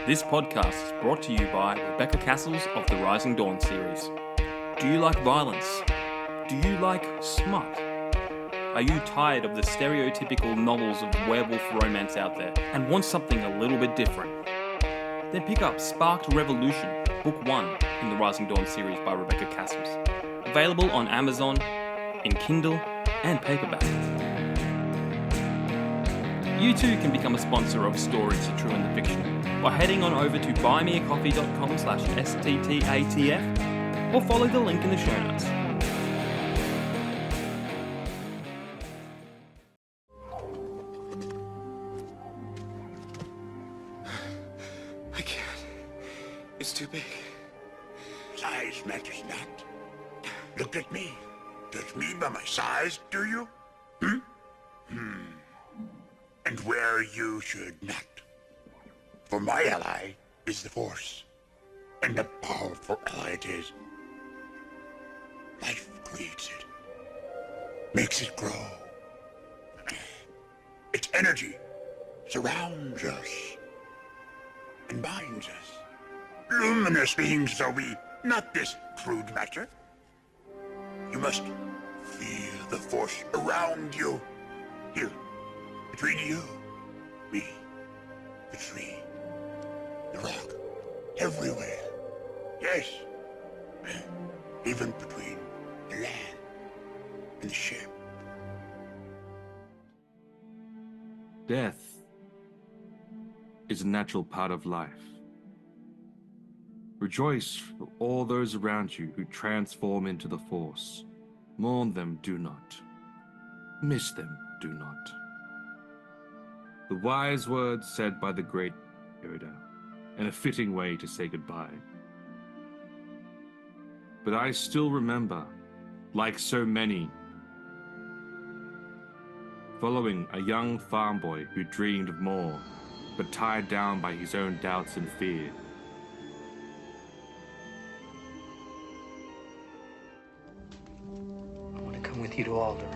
This podcast is brought to you by Rebecca Cassells of the Rising Dawn series. Do you like violence? Do you like smut? Are you tired of the stereotypical novels of werewolf romance out there and want something a little bit different? Then pick up Sparked Revolution, Book 1 in the Rising Dawn series by Rebecca Cassells. Available on Amazon, in Kindle and paperback. You too can become a sponsor of Stories, The True and the Fictional by heading on over to buymeacoffee.com/STTATF or follow the link in the show notes. I can't. It's too big. Size matters not. Look at me. Judge me by my size, do you? And where you should not. For my ally is the Force. And a powerful ally it is. Life creates it. Makes it grow. Its energy surrounds us. And binds us. Luminous beings are we, not this crude matter. You must feel the Force around you. Here, between you, me, the tree, the rock, everywhere. Yes, even between the land and the ship. Death is a natural part of life. Rejoice for all those around you who transform into the Force. Mourn them, do not. Miss them, do not. The wise words said by the great Yoda, and a fitting way to say goodbye. But I still remember, like so many, following a young farm boy who dreamed of more, but tied down by his own doubts and fear. I want to come with you to Alder.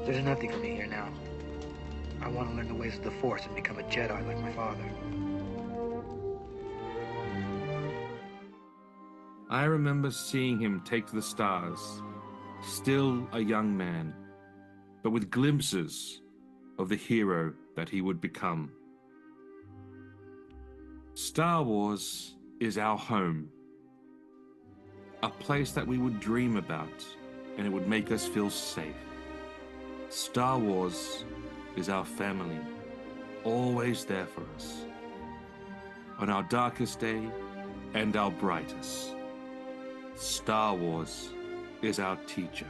There's nothing for me here now. I want to learn the ways of the Force and become a Jedi like my father. I remember seeing him take to the stars, still a young man, but with glimpses of the hero that he would become. Star Wars is our home, a place that we would dream about, and it would make us feel safe. Star Wars is our family, always there for us, on our darkest day and our brightest. Star Wars is our teacher,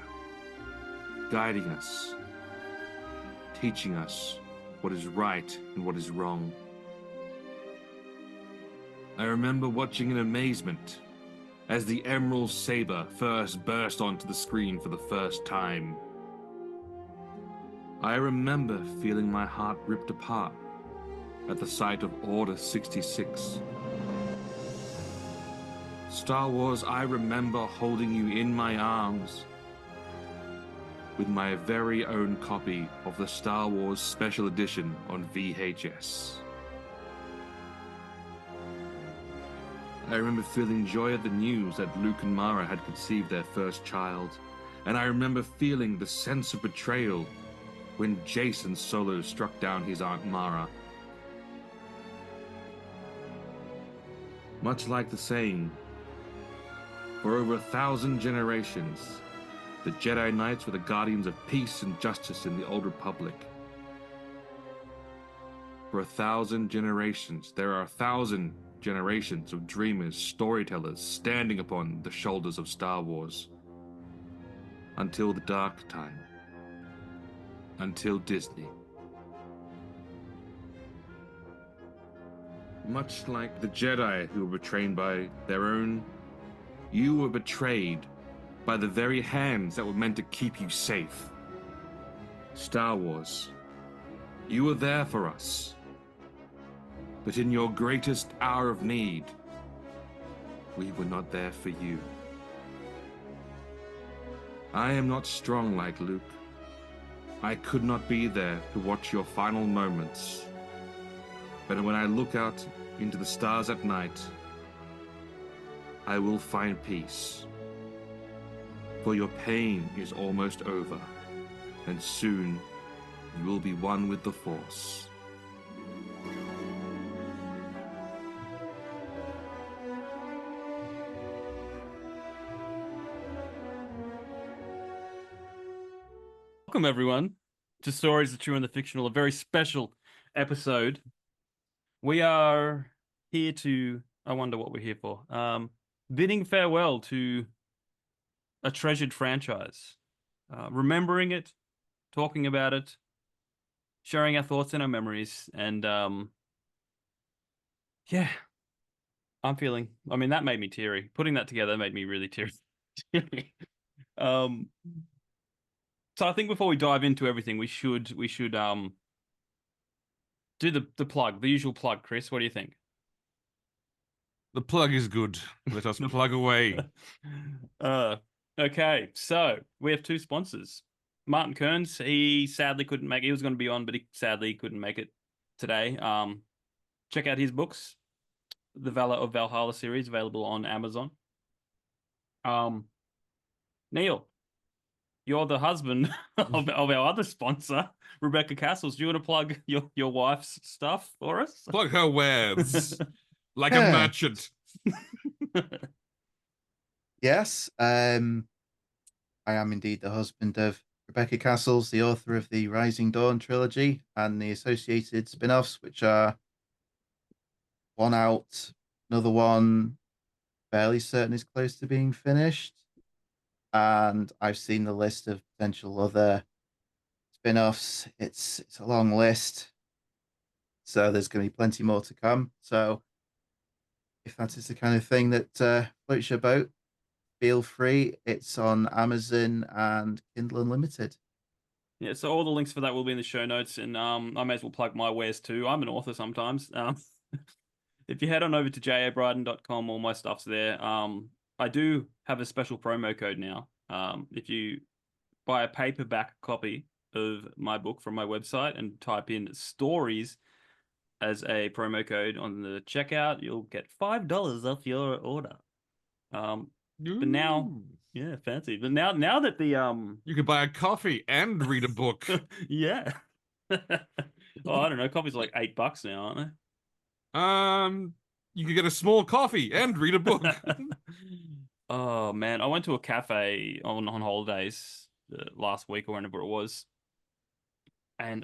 guiding us, teaching us what is right and what is wrong. I remember watching in amazement as the Emerald Saber first burst onto the screen for the first time. I remember feeling my heart ripped apart at the sight of Order 66. Star Wars, I remember holding you in my arms with my very own copy of the Star Wars Special Edition on VHS. I remember feeling joy at the news that Luke and Mara had conceived their first child, and I remember feeling the sense of betrayal when Jason Solo struck down his Aunt Mara. Much like the saying, for over 1,000 generations, the Jedi Knights were the guardians of peace and justice in the Old Republic. For 1,000 generations, there are 1,000 generations of dreamers, storytellers, standing upon the shoulders of Star Wars. Until the dark time. Until Disney. Much like the Jedi who were betrayed by their own, you were betrayed by the very hands that were meant to keep you safe. Star Wars, you were there for us. But in your greatest hour of need, we were not there for you. I am not strong like Luke. I could not be there to watch your final moments. But when I look out into the stars at night, I will find peace. For your pain is almost over, and soon you will be one with the Force. Welcome, everyone, to Stories, the True and the Fictional, a very special episode. We are here to, I wonder what we're here for, bidding farewell to a treasured franchise, remembering it, talking about it, sharing our thoughts and our memories, and yeah, that made me teary. Putting that together made me really teary. So I think before we dive into everything, we should do the plug, the usual plug. Chris, what do you think? The plug is good. Let us plug away. Okay, so we have two sponsors. Martin Kearns, he sadly couldn't make it. He was going to be on, but he sadly couldn't make it today. Check out his books, the Valor of Valhalla series, available on Amazon. Neil, you're the husband of our other sponsor, Rebecca Cassells. Do you want to plug your wife's stuff for us? Plug her wares like a merchant. Yes, I am indeed the husband of Rebecca Cassells, the author of the Rising Dawn trilogy and the associated spin-offs, which are one out, another one fairly certain is close to being finished. And I've seen the list of potential other spin-offs. It's a long list, so there's going to be plenty more to come. So if that is the kind of thing that floats your boat, feel free. It's on Amazon and Kindle Unlimited. Yeah, so all the links for that will be in the show notes, and I may as well plug my wares too. I'm an author sometimes. If you head on over to jabryden.com, all my stuff's there. I do have a special promo code now. If you buy a paperback copy of my book from my website and type in stories as a promo code on the checkout, you'll get $5 off your order. But now, yeah, fancy. But now that the you could buy a coffee and read a book. yeah. Oh, I don't know. Coffee's like $8 now, aren't they? You could get a small coffee and read a book. Oh man, I went to a cafe on holidays last week or whenever it was, and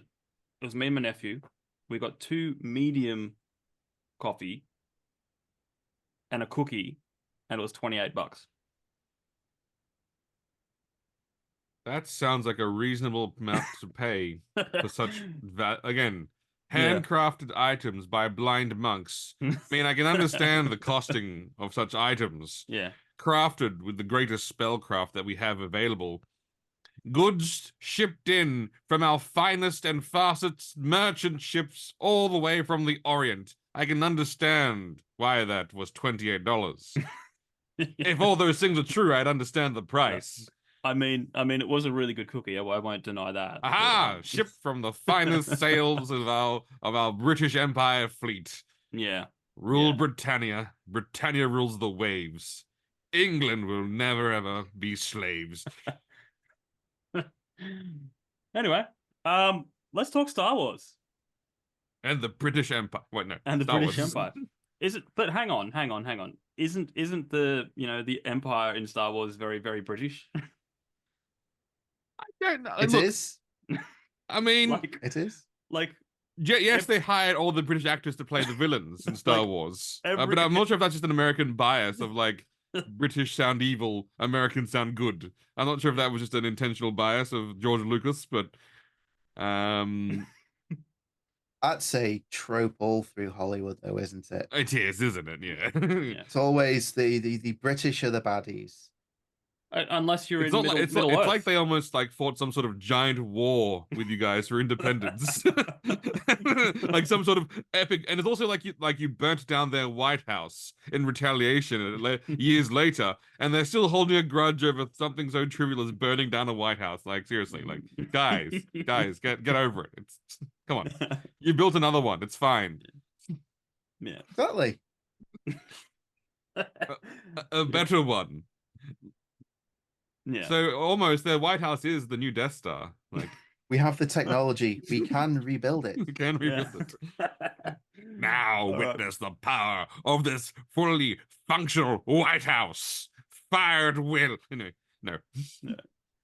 it was me and my nephew. We got 2 medium coffee and a cookie, and it was $28. That sounds like a reasonable amount to pay for such again. Handcrafted items by blind monks. I mean, I can understand the costing of such items. Yeah. Crafted with the greatest spellcraft that we have available. Goods shipped in from our finest and fastest merchant ships all the way from the Orient. I can understand why that was $28. If all those things are true, I'd understand the price. I mean, it was a really good cookie. I won't deny that. Aha! Shipped from the finest sails of our British Empire fleet. Yeah. Rule Britannia. Britannia rules the waves. England will never ever be slaves. Anyway, let's talk Star Wars. And the British Empire. Wait, no. And the Star British Wars. Empire. Is it? But hang on. Isn't the the Empire in Star Wars very, very British? I don't know. It Look, is. I mean, It is. yes, they hired all the British actors to play the villains in Star Wars. But I'm not sure if that's just an American bias of British sound evil, Americans sound good. I'm not sure if that was just an intentional bias of George Lucas, but That's a trope all through Hollywood, though, isn't it? it is, isn't it? Yeah. It's always the British are the baddies. Unless you're It's in not Middle it's Earth. like they almost fought some sort of giant war with you guys for independence. Like some sort of epic, and it's also like you burnt down their White House in retaliation years later, and they're still holding a grudge over something so trivial as burning down a White House. Like seriously, guys, get over it. Come on. You built another one. It's fine. Yeah. Exactly. A better one. Yeah. So almost their White House is the new Death Star. Like, We have the technology. We can rebuild it. we can Yeah. rebuild it. Now All right. witness the power of this fully functional White House. Fired will. No.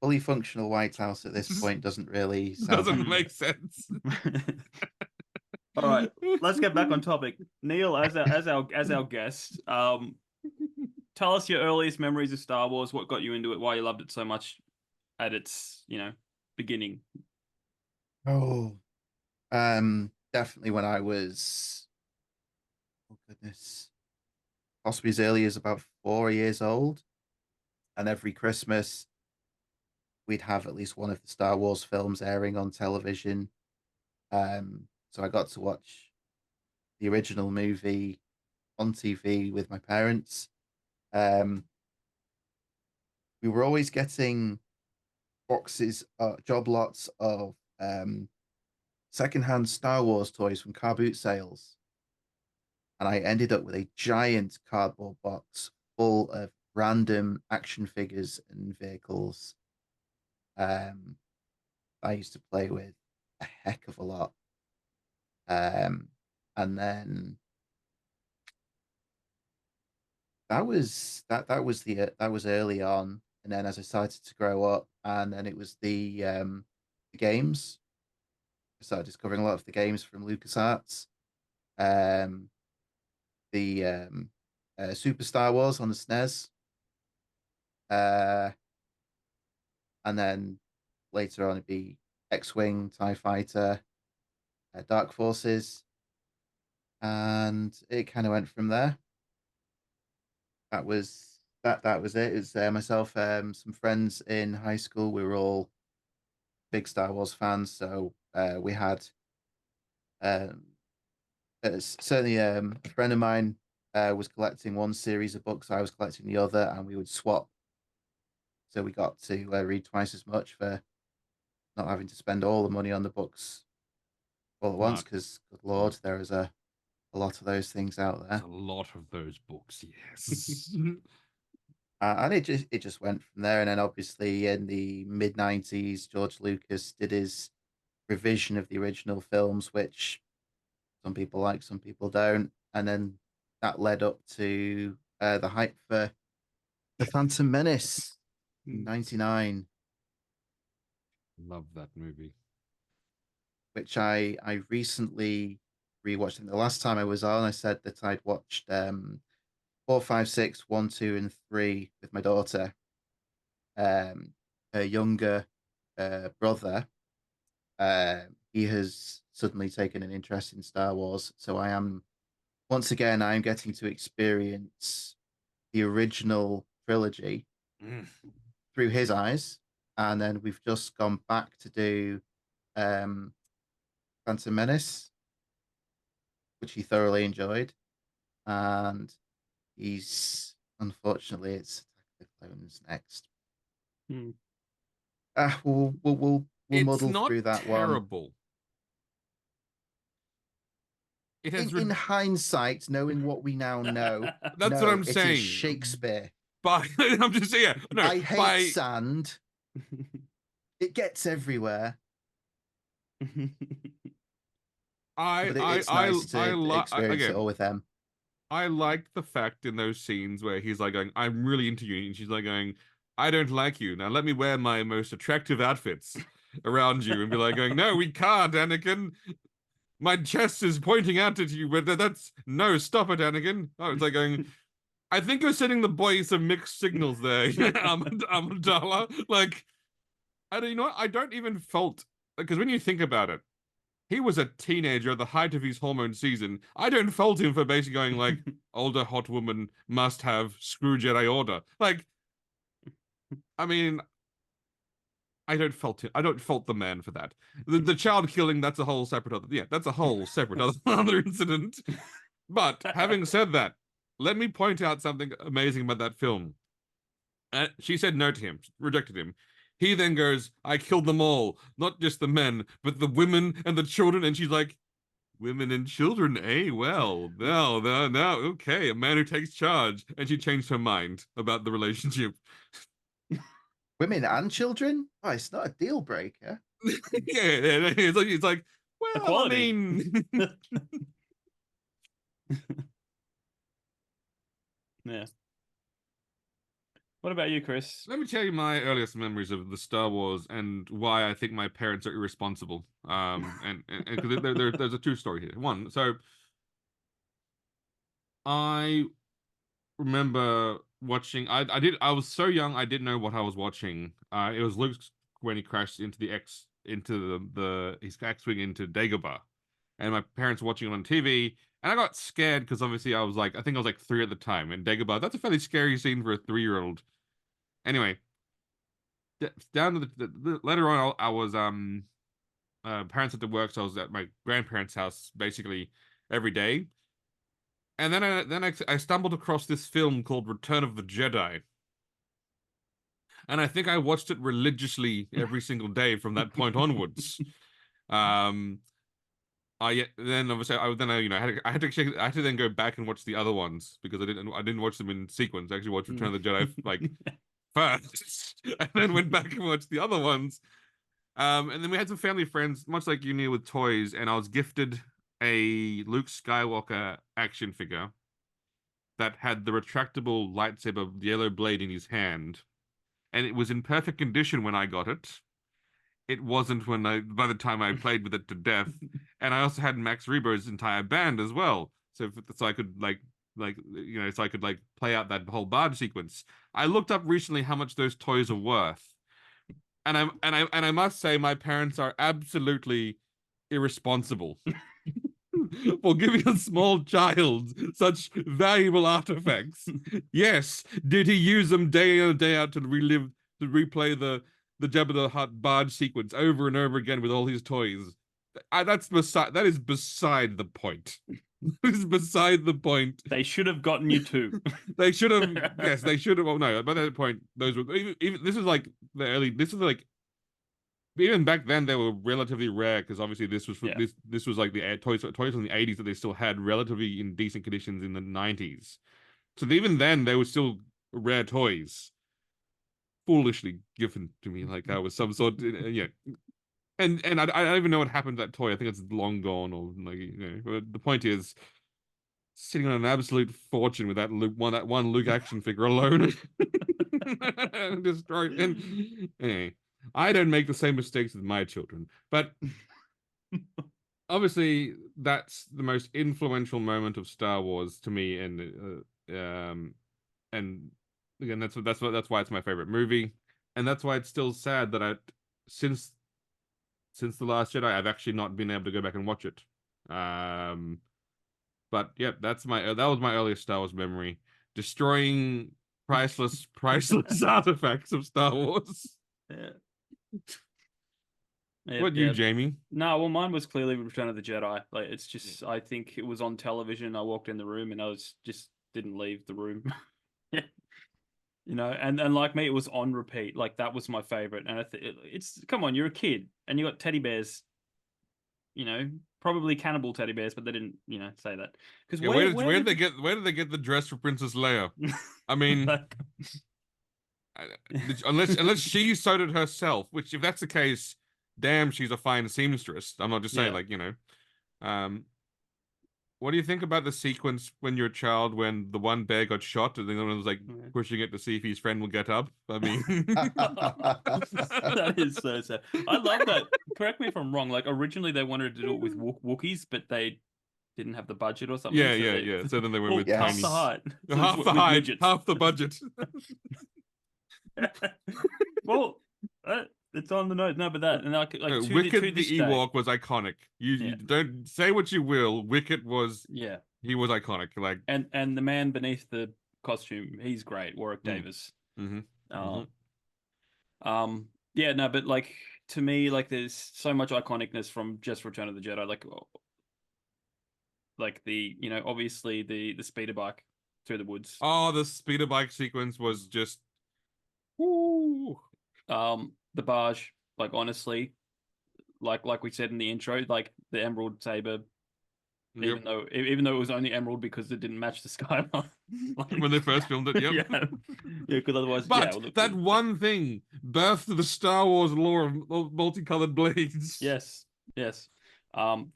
Fully functional White House at this point doesn't really sound Doesn't like make sense. All right, let's get back on topic. Neil, as our guest, tell us your earliest memories of Star Wars. What got you into it? Why you loved it so much at its beginning? Oh, definitely when I was, oh goodness, possibly as early as about 4 years old, and every Christmas we'd have at least one of the Star Wars films airing on television. So I got to watch the original movie on TV with my parents. Um, we were always getting boxes, job lots of secondhand Star Wars toys from car boot sales. And I ended up with a giant cardboard box full of random action figures and vehicles. I used to play with a heck of a lot. And then that was early on. And then as I started to grow up, and then it was the games. I started discovering a lot of the games from LucasArts. Um, the Super Star Wars on the SNES. Uh, and then later on it'd be X-Wing, TIE Fighter, Dark Forces, and it kind of went from there. That was it. It was myself, some friends in high school. We were all big Star Wars fans, so we had um, certainly a friend of mine was collecting one series of books, I was collecting the other, and we would swap. So we got to read twice as much for not having to spend all the money on the books all at once. Because, good lord, there is a lot of those things out there. There's a lot of those books, yes. And it just went from there. And then obviously in the mid 90s, George Lucas did his revision of the original films, which some people like, some people don't. And then that led up to the hype for The Phantom Menace in 99, Love that movie. which I recently rewatched. And the last time I was on, I said that I'd watched 4, 5, 6, 1, 2, and 3 with my daughter. Her younger brother, he has suddenly taken an interest in Star Wars. So once again, I'm getting to experience the original trilogy through his eyes. And then we've just gone back to do Phantom Menace, which he thoroughly enjoyed. And unfortunately, it's Attack of the Clones next. We'll It's muddle not through that one. terrible. It has In hindsight, knowing what we now know, That's no, what I'm it is saying. Shakespeare. But I'm just saying, no, I hate sand. It gets everywhere. But it's nice to experience it all with them. I like the fact in those scenes where he's like going, I'm really into you, and she's like going, I don't like you. Now let me wear my most attractive outfits around you, and be like going, no, we can't, Anakin. My chest is pointing out at you, but that's no, stop it, Anakin. Oh, it's like going, I think you're sending the boy some mixed signals there, Amidala. Like, you know what? I don't even fault, because when you think about it, he was a teenager at the height of his hormone season. I don't fault him for basically going like, older hot woman must have screw Jedi Order. Like, I mean, I don't fault him. I don't fault the man for that. The child killing, that's a whole separate other. Yeah, that's a whole separate other incident. But having said that, let me point out something amazing about that film. She said no to him, rejected him. He then goes, I killed them all, not just the men, but the women and the children. And she's like, Women and children, eh? Well, no, okay. A man who takes charge. And she changed her mind about the relationship. Women and children? Oh, it's not a deal breaker. Yeah, it's like, well, I Equality. mean, Yeah. What about you, Chris? let me tell you my earliest memories of the Star Wars and why I think my parents are irresponsible. And 'cause there's a true story here. One, so I remember watching. I was so young I didn't know what I was watching. It was Luke when he crashed into the his X-wing into Dagobah, and my parents were watching it on TV, and I got scared because obviously I think I was like 3 at the time, and Dagobah, that's a fairly scary scene for a 3-year-old. Anyway, down to later on, I was parents had to work, so I was at my grandparents' house basically every day. And then I stumbled across this film called Return of the Jedi. And I think I watched it religiously every single day from that point onwards. Um, I then obviously I had to then go back and watch the other ones because I didn't watch them in sequence. I actually watched Return of the Jedi like first, and then went back and watched the other ones. And then we had some family friends, much like you knew with toys, and I was gifted a Luke Skywalker action figure that had the retractable lightsaber yellow blade in his hand, and it was in perfect condition when I got it. It wasn't by the time I played with it to death, and I also had Max Rebo's entire band as well, so I could so I could like play out that whole bard sequence. I looked up recently how much those toys are worth, and I must say my parents are absolutely irresponsible for giving a small child such valuable artifacts. Yes, did he use them day in and day out to replay the Jabba the Hutt barge sequence over and over again with all his toys? That is beside the point. That is beside the point. They should have gotten you too. They should have. Yes, they should have. Well, no, by that point, those were even this is like the early. This is like even back then they were relatively rare because obviously this was like the toys from the 80s that they still had relatively in decent conditions in the 90s. So even then they were still rare toys, foolishly given to me like I was some sort yeah. And I don't even know what happened to that toy. I think it's long gone or like But the point is, sitting on an absolute fortune with that one Luke action figure alone, destroyed. And anyway, I don't make the same mistakes with my children, but obviously that's the most influential moment of Star Wars to me, and again that's why it's my favorite movie, and that's why it's still sad that since the Last Jedi I've actually not been able to go back and watch it. But yeah, that was my earliest Star Wars memory, destroying priceless artifacts of Star Wars. Yeah. What you, Jamie? No, well, mine was clearly Return of the Jedi. Like, it's just, I think it was on television. I walked in the room and I didn't leave the room. Yeah. And like me, it was on repeat. Like, that was my favorite. And come on, you're a kid and you got teddy bears, probably cannibal teddy bears, but they didn't, say that. Because where did they get the dress for Princess Leia? I mean, unless she sewed it herself, which if that's the case, damn, she's a fine seamstress. I'm not just saying, what do you think about the sequence when you're a child when the one bear got shot and the other one was like pushing it to see if his friend will get up? I mean, that is so sad. I love that. Correct me if I'm wrong. Like originally they wanted to do it with Wookiees, but they didn't have the budget or something. Yeah. So then they went with half tiny. the height, half the height, half the budget. Well, it's on the note. No, but that and like Wicket the Ewok was iconic. You don't say what you will. Wicket was he was iconic. Like and the man beneath the costume, he's great. Warwick Davis. Mm-hmm. Yeah, no, but like to me, like there's so much iconicness from just Return of the Jedi. Like the obviously the speeder bike through the woods. Oh, the speeder bike sequence was just. Woo. The barge, like honestly, like we said in the intro, like the Emerald Saber even though it was only emerald because it didn't match the skyline. Like, When they first filmed it, yep. yeah, because otherwise, But it would look that weird. one thing birthed the Star Wars lore of multicolored blades. Yes, yes,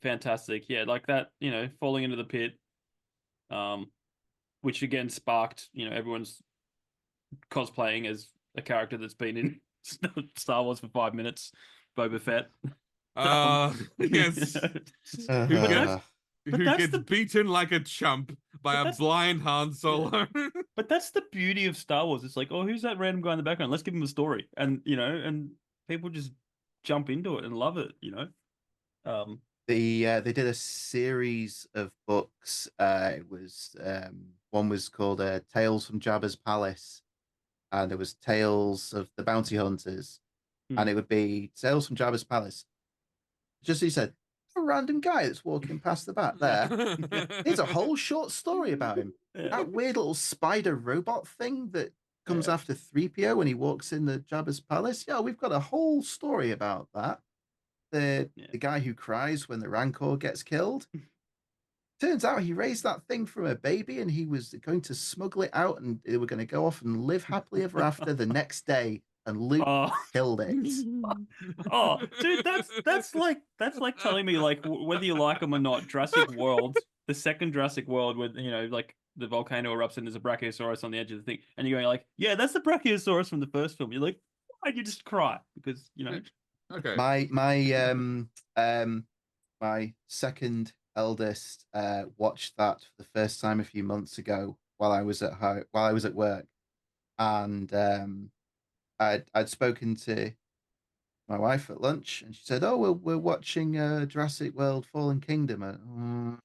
fantastic. Yeah, like that. Falling into the pit, um, which again sparked everyone's cosplaying as a character that's been in Star Wars for 5 minutes, Boba Fett. Yes. Who But gets Uh, who that's gets the beaten like a chump by but a that's blind Han Solo. but that's the beauty of Star Wars. It's like, oh, who's that random guy in the background? Let's give him a story, and people just jump into it and love it. Um, they did a series of books. It was one was called Tales from Jabba's Palace, and there was Tales of the Bounty Hunters, and it would be Tales from Jabba's Palace. Just as you said, a random guy that's walking past the back there. Here's a whole short story about him. yeah, That weird little spider robot thing that comes yeah, after 3PO when he walks in the Jabba's Palace. Yeah, we've got a whole story about that. The yeah. the guy who cries when the Rancor gets killed. Turns out he raised that thing from a baby and he was going to smuggle it out and they were going to go off and live happily ever after the next day. And Luke Oh, killed it. oh, dude, that's like telling me like whether you like them or not. Jurassic World, the second Jurassic World, where like the volcano erupts and there's a brachiosaurus on the edge of the thing, and you're going like, yeah, that's the brachiosaurus from the first film. You're like, why'd you just cry? Because Okay. My second eldest watched that for the first time a few months ago while I was at work, and I'd spoken to my wife at lunch, and she said, "Oh, we're watching Jurassic World: Fallen Kingdom."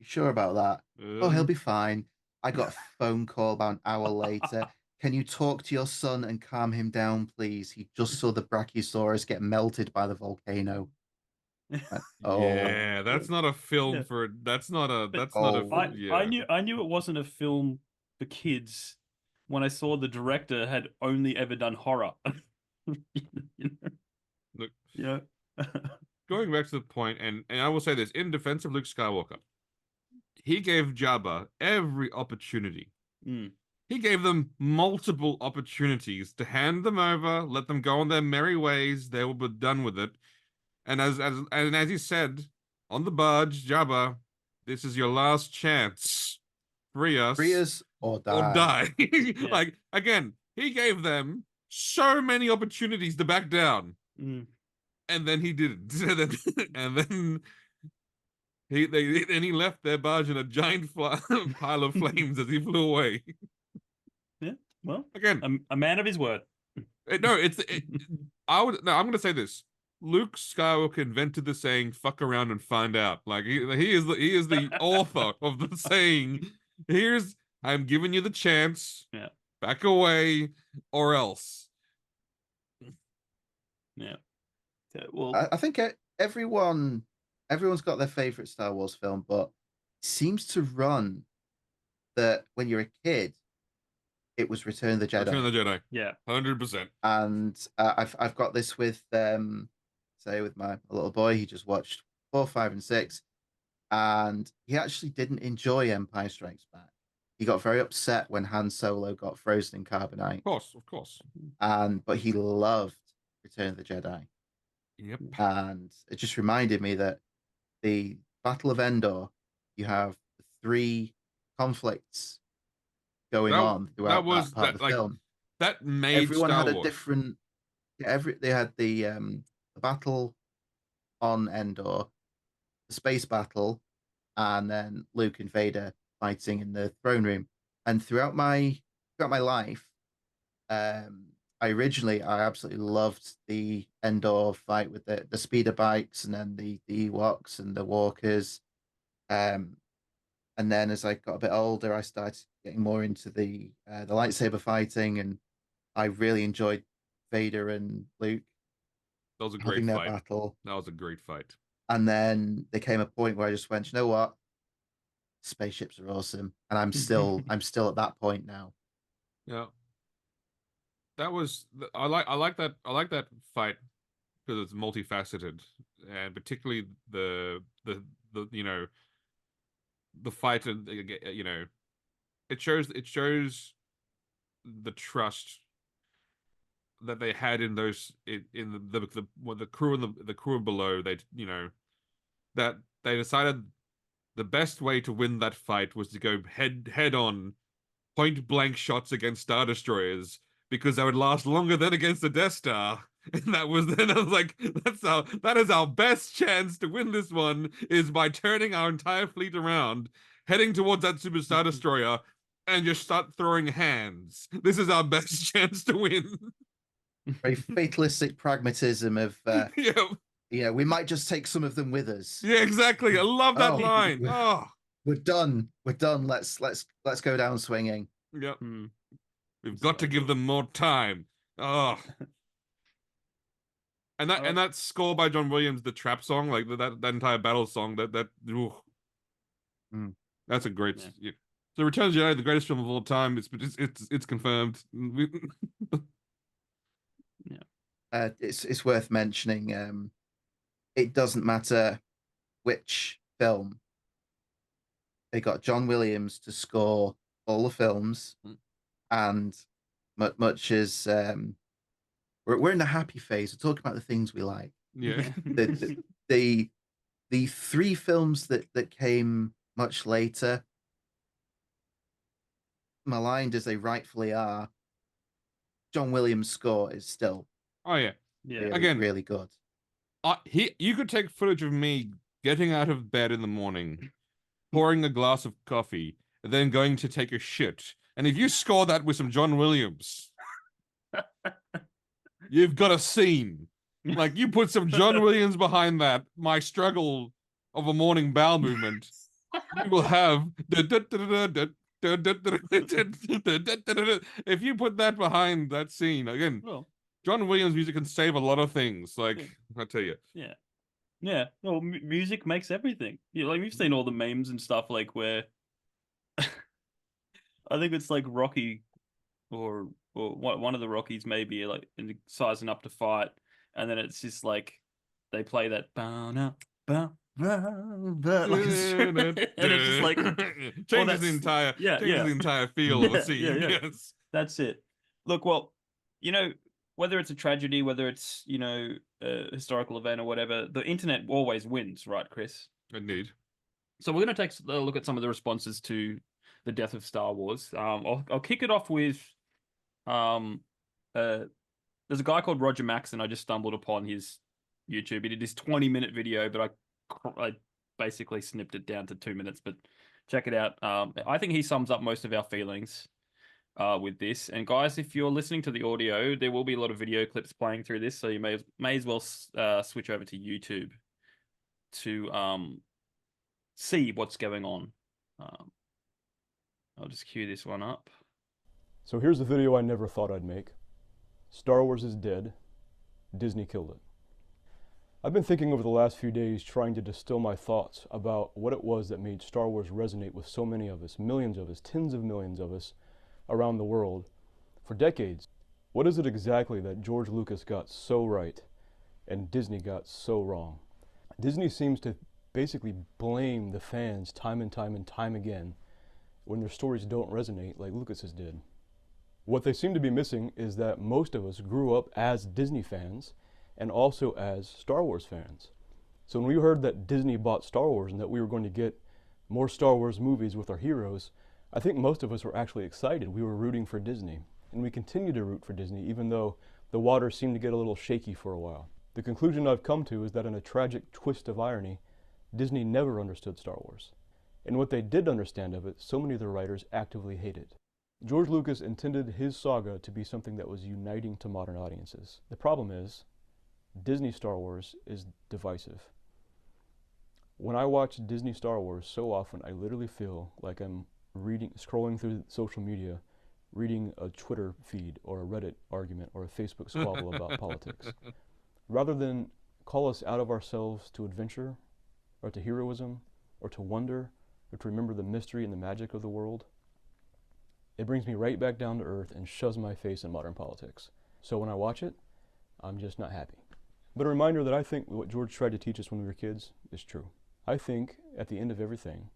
You sure about that? Oh, he'll be fine. I got a phone call about an hour later. Can you talk to your son and calm him down, please? He just saw the Brachiosaurus get melted by the volcano. Oh, Yeah, that's not a film yeah. for But oh, I yeah. knew it wasn't a film for kids when I saw the director had only ever done horror. You know, Look, you know? going back to the point, and I will say this in defense of Luke Skywalker, he gave Jabba every opportunity. Mm, He gave them multiple opportunities to hand them over, let them go on their merry ways. They will be done with it. And as he said on the barge, Jabba, this is your last chance. Free us Prius or or die. die. yeah. Like again, he gave them so many opportunities to back down, Mm, and then he didn't. And then he left their barge in a giant pile of flames as he flew away. yeah. Well, Again, a man of his word. no, I would no. I'm gonna say this. Luke Skywalker invented the saying "fuck around and find out." Like he is the author of the saying. Here's I'm giving you the chance. Yeah. Back away, or else. Yeah. Well, I think everyone's got their favorite Star Wars film, but it seems to run that when you're a kid, it was Return of the Jedi. Return of the Jedi. yeah. 100%. And I've got this with say with my little boy. He just watched 4, 5, and 6, and he actually didn't enjoy Empire Strikes Back. He got very upset when Han Solo got frozen in carbonite, Of course. but he loved Return of the Jedi. Yep. And it just reminded me that the Battle of Endor, you have 3 conflicts going on throughout that part of the film. That made Everyone Star had a Wars. different. They had the battle on Endor, the space battle, and then Luke and Vader fighting in the throne room. And throughout my life, um, I absolutely loved the Endor fight with the speeder bikes and then the Ewoks and the walkers. Um, and then as I got a bit older, I started getting more into the lightsaber fighting, and I really enjoyed Vader and Luke That was a having great their fight. battle. That was a great fight. And then there came a point where I just went, you know what? Spaceships are awesome. And I'm still at that point now. Yeah. That was I like that fight because it's multifaceted, and particularly the the fight, and you know, it shows the trust that they had in those in the crew and the crew below. They, you know, that they decided the best way to win that fight was to go head on, point blank shots against Star Destroyers, because they would last longer than against the Death Star. And that was then I was like, that is our best chance to win this one, is by turning our entire fleet around, heading towards that Super Star Destroyer, and just start throwing hands. This is our best chance to win. Very fatalistic pragmatism of Yeah, yeah, we might just take some of them with us. yeah, exactly. I love that Oh, line. Oh, we're done. We're done. Let's go down swinging. yep. Hmm. We've got to give them more time. Oh. And that score by John Williams, the trap song, like that entire battle song, ooh. That's a great. Yeah. So Return of the Jedi, the greatest film of all time. It's confirmed. Yeah. It's worth mentioning. It doesn't matter which film. They got John Williams to score all the films, and much as we're in the happy phase. We're talking about the things we like. Yeah. The three films that came much later, maligned as they rightfully are, John Williams' score is still Oh yeah. Yeah. really, Again, really good. You could take footage of me getting out of bed in the morning, pouring a glass of coffee, and then going to take a shit. And if you score that with some John Williams, you've got a scene. Like, you put some John Williams behind that, my struggle of a morning bowel movement, you will have. If you put that behind that scene, again, Well, John Williams music can save a lot of things. Like, Yeah. I tell you. yeah. Yeah. Well, music makes everything. Yeah, like we've seen all the memes and stuff, like where I think it's like Rocky or one of the Rockies maybe like sizing up to fight, and then it's just like they play that bow now, bow, bow, like and it's just like changes the entire feel of a scene. yeah. Yes. That's it. Look, well, you know, whether it's a tragedy, whether it's, you know, a historical event or whatever, the internet always wins, right, Chris? Indeed. So we're going to take a look at some of the responses to the death of Star Wars. I'll kick it off with there's a guy called Roger Maxon. I just stumbled upon his YouTube. He did this 20-minute video, but I basically snipped it down to 2 minutes. But check it out. I think he sums up most of our feelings with this. And guys, if you're listening to the audio, there will be a lot of video clips playing through this, so you may as well switch over to YouTube to see what's going on. I'll just cue this one up. So here's a video I never thought I'd make. Star Wars is dead. Disney killed it. I've been thinking over the last few days, trying to distill my thoughts about what it was that made Star Wars resonate with so many of us, millions of us, tens of millions of us around the world for decades. What is it exactly that George Lucas got so right and Disney got so wrong? Disney seems to basically blame the fans time and time and time again when their stories don't resonate like Lucas's did. What they seem to be missing is that most of us grew up as Disney fans and also as Star Wars fans. So when we heard that Disney bought Star Wars and that we were going to get more Star Wars movies with our heroes, I think most of us were actually excited. We were rooting for Disney. And we continue to root for Disney, even though the waters seemed to get a little shaky for a while. The conclusion I've come to is that in a tragic twist of irony, Disney never understood Star Wars. And what they did understand of it, so many of the writers actively hate it. George Lucas intended his saga to be something that was uniting to modern audiences. The problem is, Disney Star Wars is divisive. When I watch Disney Star Wars, so often I literally feel like I'm scrolling through social media, reading a Twitter feed or a Reddit argument or a Facebook squabble about politics. Rather than call us out of ourselves to adventure, or to heroism, or to wonder, or to remember the mystery and the magic of the world, it brings me right back down to earth and shoves my face in modern politics. So when I watch it, I'm just not happy. But a reminder that I think what George tried to teach us when we were kids is true. I think, at the end of everything,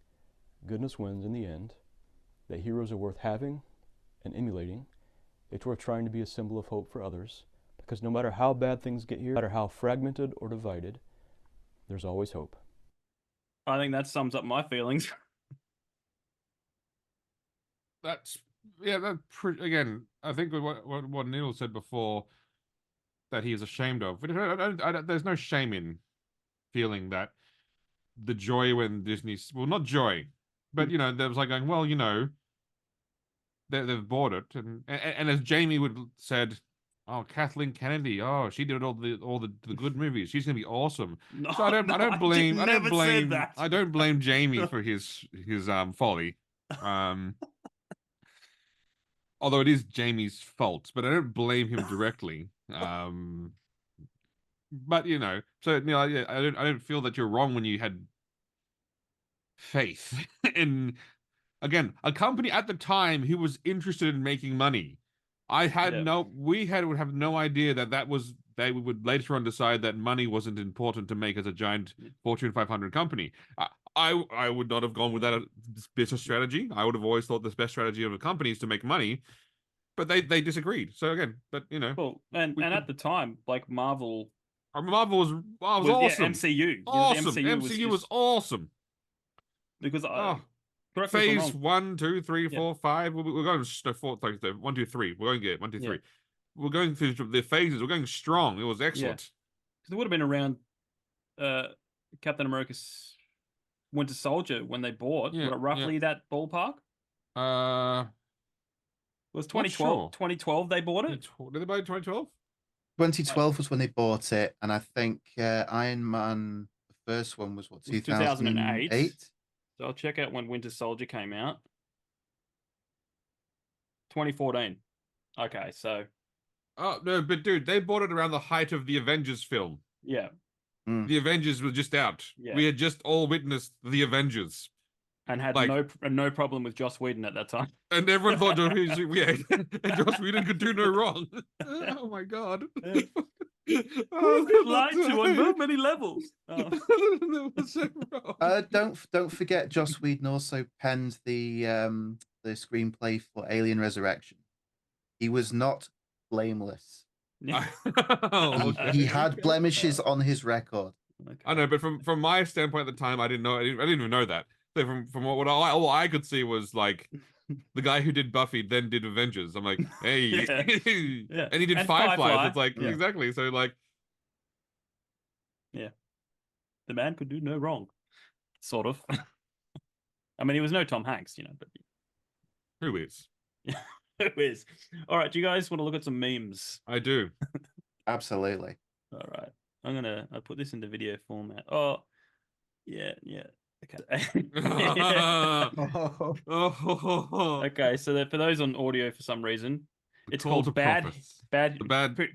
goodness wins in the end, that heroes are worth having and emulating. It's worth trying to be a symbol of hope for others, because no matter how bad things get here, no matter how fragmented or divided, there's always hope. I think that sums up my feelings. That's again. I think what Neil said before that he is ashamed of. There's no shame in feeling that the joy when Disney, well, not joy, but there was like going, well, they've bought it, and as Jamie would said, oh, Kathleen Kennedy, oh, she did all the good movies. She's gonna be awesome. No, So I don't blame Jamie for his folly. Although it is Jamie's fault, but I don't blame him directly. But so I don't feel that you're wrong when you had faith in, again, a company at the time who was interested in making money. We would have no idea that was, they would later on decide that money wasn't important to make as a giant Fortune 500 company. I would not have gone with that business strategy. I would have always thought the best strategy of a company is to make money, but they disagreed. So again, but well, and at the time, like Marvel was awesome. Yeah, MCU. Awesome. The MCU was awesome. Because phase 1, 2, 3, 4, 5. We're going 4, 1, 2, 3. We're going to get 1, 2, 3. We're going through the phases. We're going strong. It was excellent. Because it would have been around Captain America's Winter Soldier when they bought. Roughly that ballpark. It was 2012. Sure. 2012 they bought it. Did they buy it 2012? 2012 was when they bought it, and I think Iron Man, the first one, was 2008. So I'll check out when Winter Soldier came out. 2014. Okay, so. Oh no, but dude, they bought it around the height of the Avengers film. Yeah. The Avengers were just out. Yeah. We had just all witnessed the Avengers. And had no problem with Joss Whedon at that time. And everyone thought and Joss Whedon could do no wrong. Oh my god. Lied to on many levels. That was so wrong. Don't forget, Joss Whedon also penned the screenplay for Alien Resurrection. He was not blameless. He had blemishes on his record. Okay. I know, but from my standpoint at the time, I didn't even know that. So from what all I could see was like the guy who did Buffy then did Avengers. I'm like, hey, and he did Firefly. It's like exactly. So like, the man could do no wrong, sort of. I mean, he was no Tom Hanks, but who is? Who is? All right, do you guys want to look at some memes? I do. Absolutely. All right, I put this into video format. Oh, yeah. Okay. Okay, so for those on audio for some reason, it's called Bad.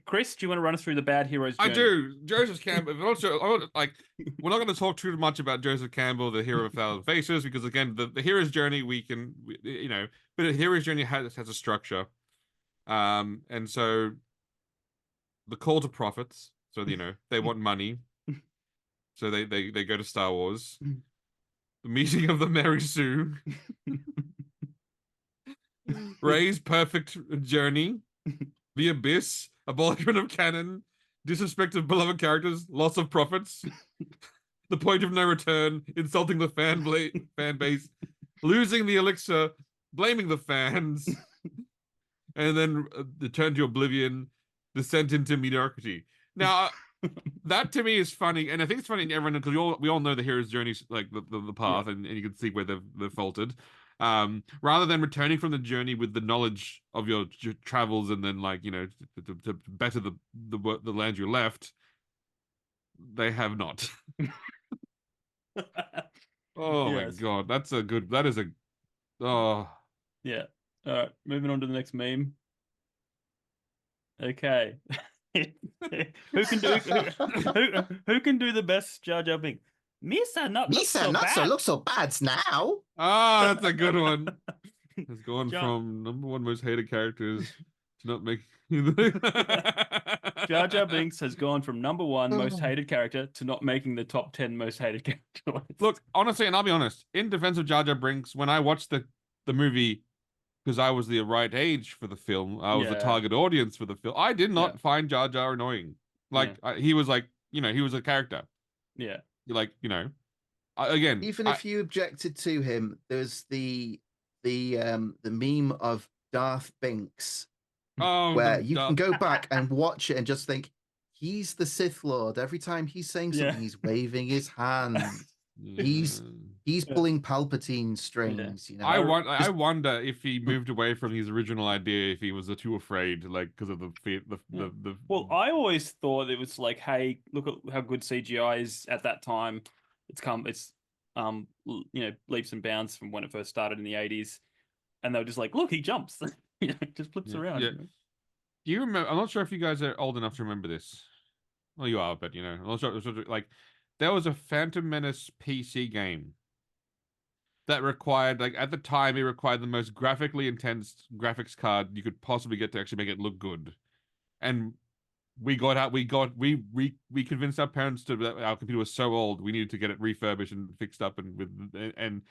Chris, do you want to run us through the Bad Heroes Journey? I do. Joseph Campbell. Also, we're not going to talk too much about Joseph Campbell, the hero of 1,000 faces, because again, the hero's journey but a hero's journey has a structure, and so the call to profits. So they want money, so they go to Star Wars. The meeting of the Mary Sue. Ray's perfect journey. The abyss. Abolishment of canon. Disrespect of beloved characters. Loss of profits. The point of no return. Insulting the fan base. Losing the elixir. Blaming the fans. And then the turn to oblivion. Descent into mediocrity. Now, that to me is funny, and I think it's funny to everyone because we all know the hero's journey, like the path, and you can see where they've faltered. Rather than returning from the journey with the knowledge of your travels, and then to better the land you left, they have not. Oh my god, that is a. Oh yeah. All right, moving on to the next meme. Okay. who can do the best Jar Jar Binks? Misa not look so bad now. Ah, that's a good one. It's gone from number one most hated characters to not make. Jar Jar Binks has gone from #1 most hated character to not making the top 10 most hated character. Look, honestly, and I'll be honest, in defense of Jar Jar Binks, when I watched the movie, because I was the right age for the film, I was the target audience for the film, I did not find Jar Jar annoying. Like, he was like, he was a character. Yeah. Like, again, even if you objected to him, there's the meme of Darth Binks, where you can go back and watch it and just think, he's the Sith Lord. Every time he's saying something, he's waving his hand. He's pulling Palpatine strings. I wonder if he moved away from his original idea, if he was too afraid, like, because of the. Well, I always thought it was like, hey, look at how good CGI is at that time. It's leaps and bounds from when it first started in the 80s, and they were just like, look, he jumps, just flips around. Yeah. Do you remember? I'm not sure if you guys are old enough to remember this. Well, you are, but I'm not sure. Like, there was a Phantom Menace PC game that required, like, at the time, it required the most graphically intense graphics card you could possibly get to actually make it look good. And we convinced our parents that our computer was so old, we needed to get it refurbished and fixed up and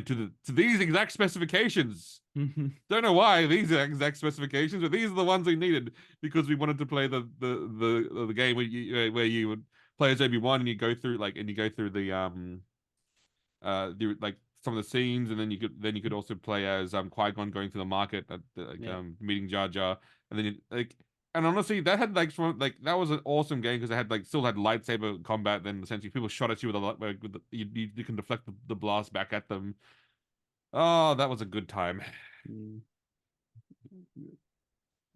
to these exact specifications. Don't know why these are exact specifications, but these are the ones we needed because we wanted to play the game where you would play as Obi-Wan and you go through the like some of the scenes, and then you could also play as Qui-Gon going to the market meeting Jar Jar, and then and honestly, that had that was an awesome game because it had still had lightsaber combat. Then essentially, people shot at you you can deflect the blast back at them. Oh, that was a good time.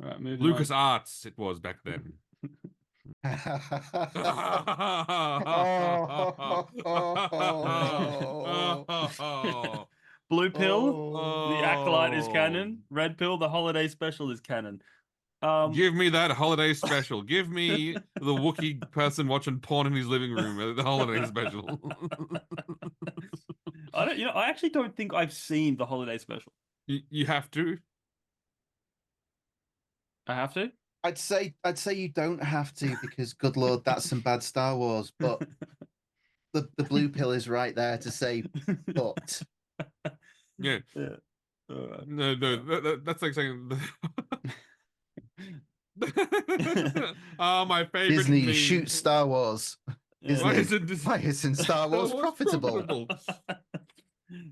All right, moving Lucas on. Arts, it was back then. Blue pill, the Acolyte is canon. Red pill, the holiday special is canon. Give me that holiday special. Give me the Wookiee person watching porn in his living room at the holiday special. I actually don't think I've seen the holiday special. You have to. I have to. I'd say you don't have to, because good Lord, that's some bad Star Wars. But the blue pill is right there to say, but. Yeah. No, that's like saying. My favorite Disney meme. Shoot Star Wars. Why isn't Star Wars profitable?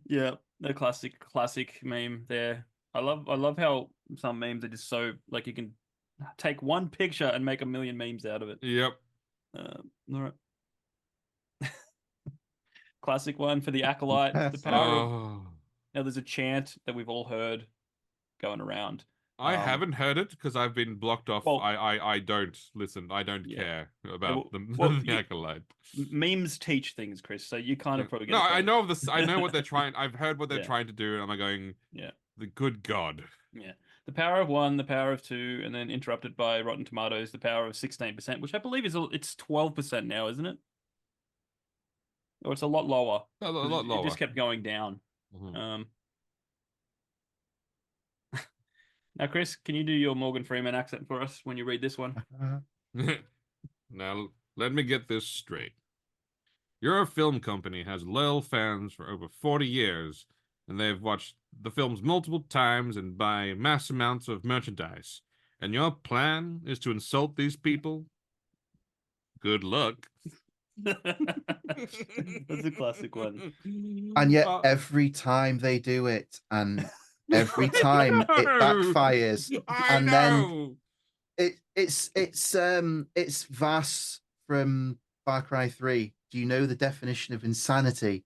Yeah, the classic meme there. I love how some memes are just so, like, you can take one picture and make a million memes out of it. Yep. All right. Classic one for the Acolyte. The power of... Now, there's a chant that we've all heard going around. I haven't heard it because I've been blocked off. Well, I don't listen. I don't care about the Acolyte. Memes teach things, Chris. So you kind of probably get. No, I know of this. I know what they're trying. I've heard what they're trying to do, and I'm going. Yeah. The good God. Yeah. The power of 1, the power of 2, and then interrupted by Rotten Tomatoes, the power of 16%, which I believe it's 12% now, isn't it? Or it's a lot lower. A lot lower. It just kept going down. Mm-hmm. Now, Chris, can you do your Morgan Freeman accent for us when you read this one? Now, let me get this straight. Your film company has loyal fans for over 40 years, and they've watched the films multiple times and buy mass amounts of merchandise. And your plan is to insult these people? Good luck. That's a classic one. And yet, every time they do it, and every time it backfires, then it's Vass from Far Cry 3. Do you know the definition of insanity?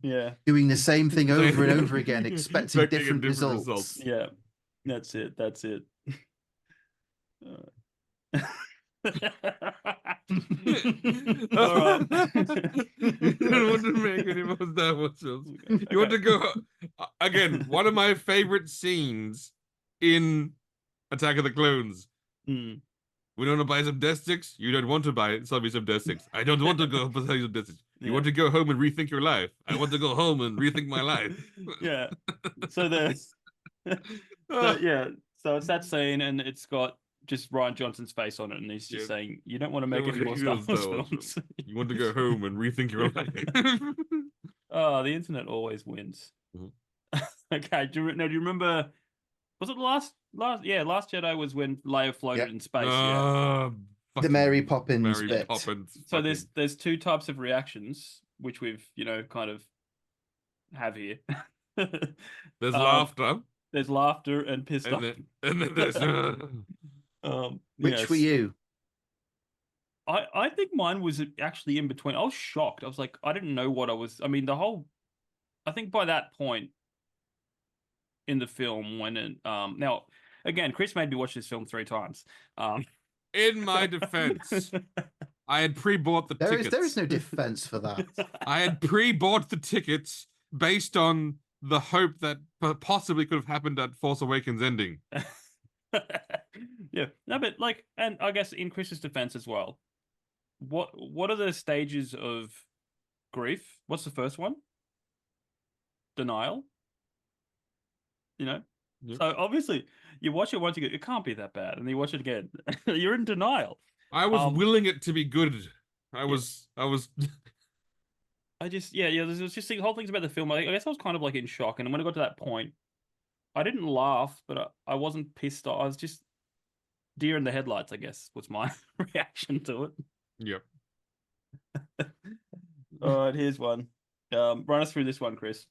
Yeah, doing the same thing over and over again, expecting different results. Yeah, that's it. All right. You don't want to make any more Star Wars films. You want to go again? One of my favorite scenes in Attack of the Clones. We don't want to buy some death sticks. You don't want to sell me some death sticks. I don't want to go sell you some death sticks. You want to go home and rethink your life. I want to go home and rethink my life. Yeah. So there's. So it's that scene, and it's got just Ryan Johnson's face on it, and he's just Yeah. saying, "You don't want to make any more Star Wars films." You want to go home and rethink your life. Oh, the internet always wins. Okay, do you remember? Was it Last Jedi was when Leia floated Yep. in space. Yeah. The Mary Fucking Poppins Mary bit. Poppins. So fucking- there's two types of reactions which we've kind of have here. There's Um, laughter, There's laughter and pissed off. and then there's Which Yes. were you? I think mine was actually in between. I was shocked. I was like, I didn't know what I was. I mean, I think by that point in the film, now again, Chris made me watch this film 3 times. In my defense, I had pre-bought the tickets. There is no defense for that. I had pre-bought the tickets based on the hope that possibly could have happened at Force Awakens ending. Yeah, no, but and I guess in Chris's defense as well, what are the stages of grief? What's the first one? Denial. Yep. So obviously you watch it once, you go, it can't be that bad, and then you watch it again, you're in denial. I was willing it to be good. I was. I just there's just the whole things about the film. I guess I was kind of in shock, and when I got to that point, I didn't laugh, but I wasn't pissed off. I was just deer in the headlights, I guess, was my reaction to it. Yep. All right, here's one. Run us through this one, Chris.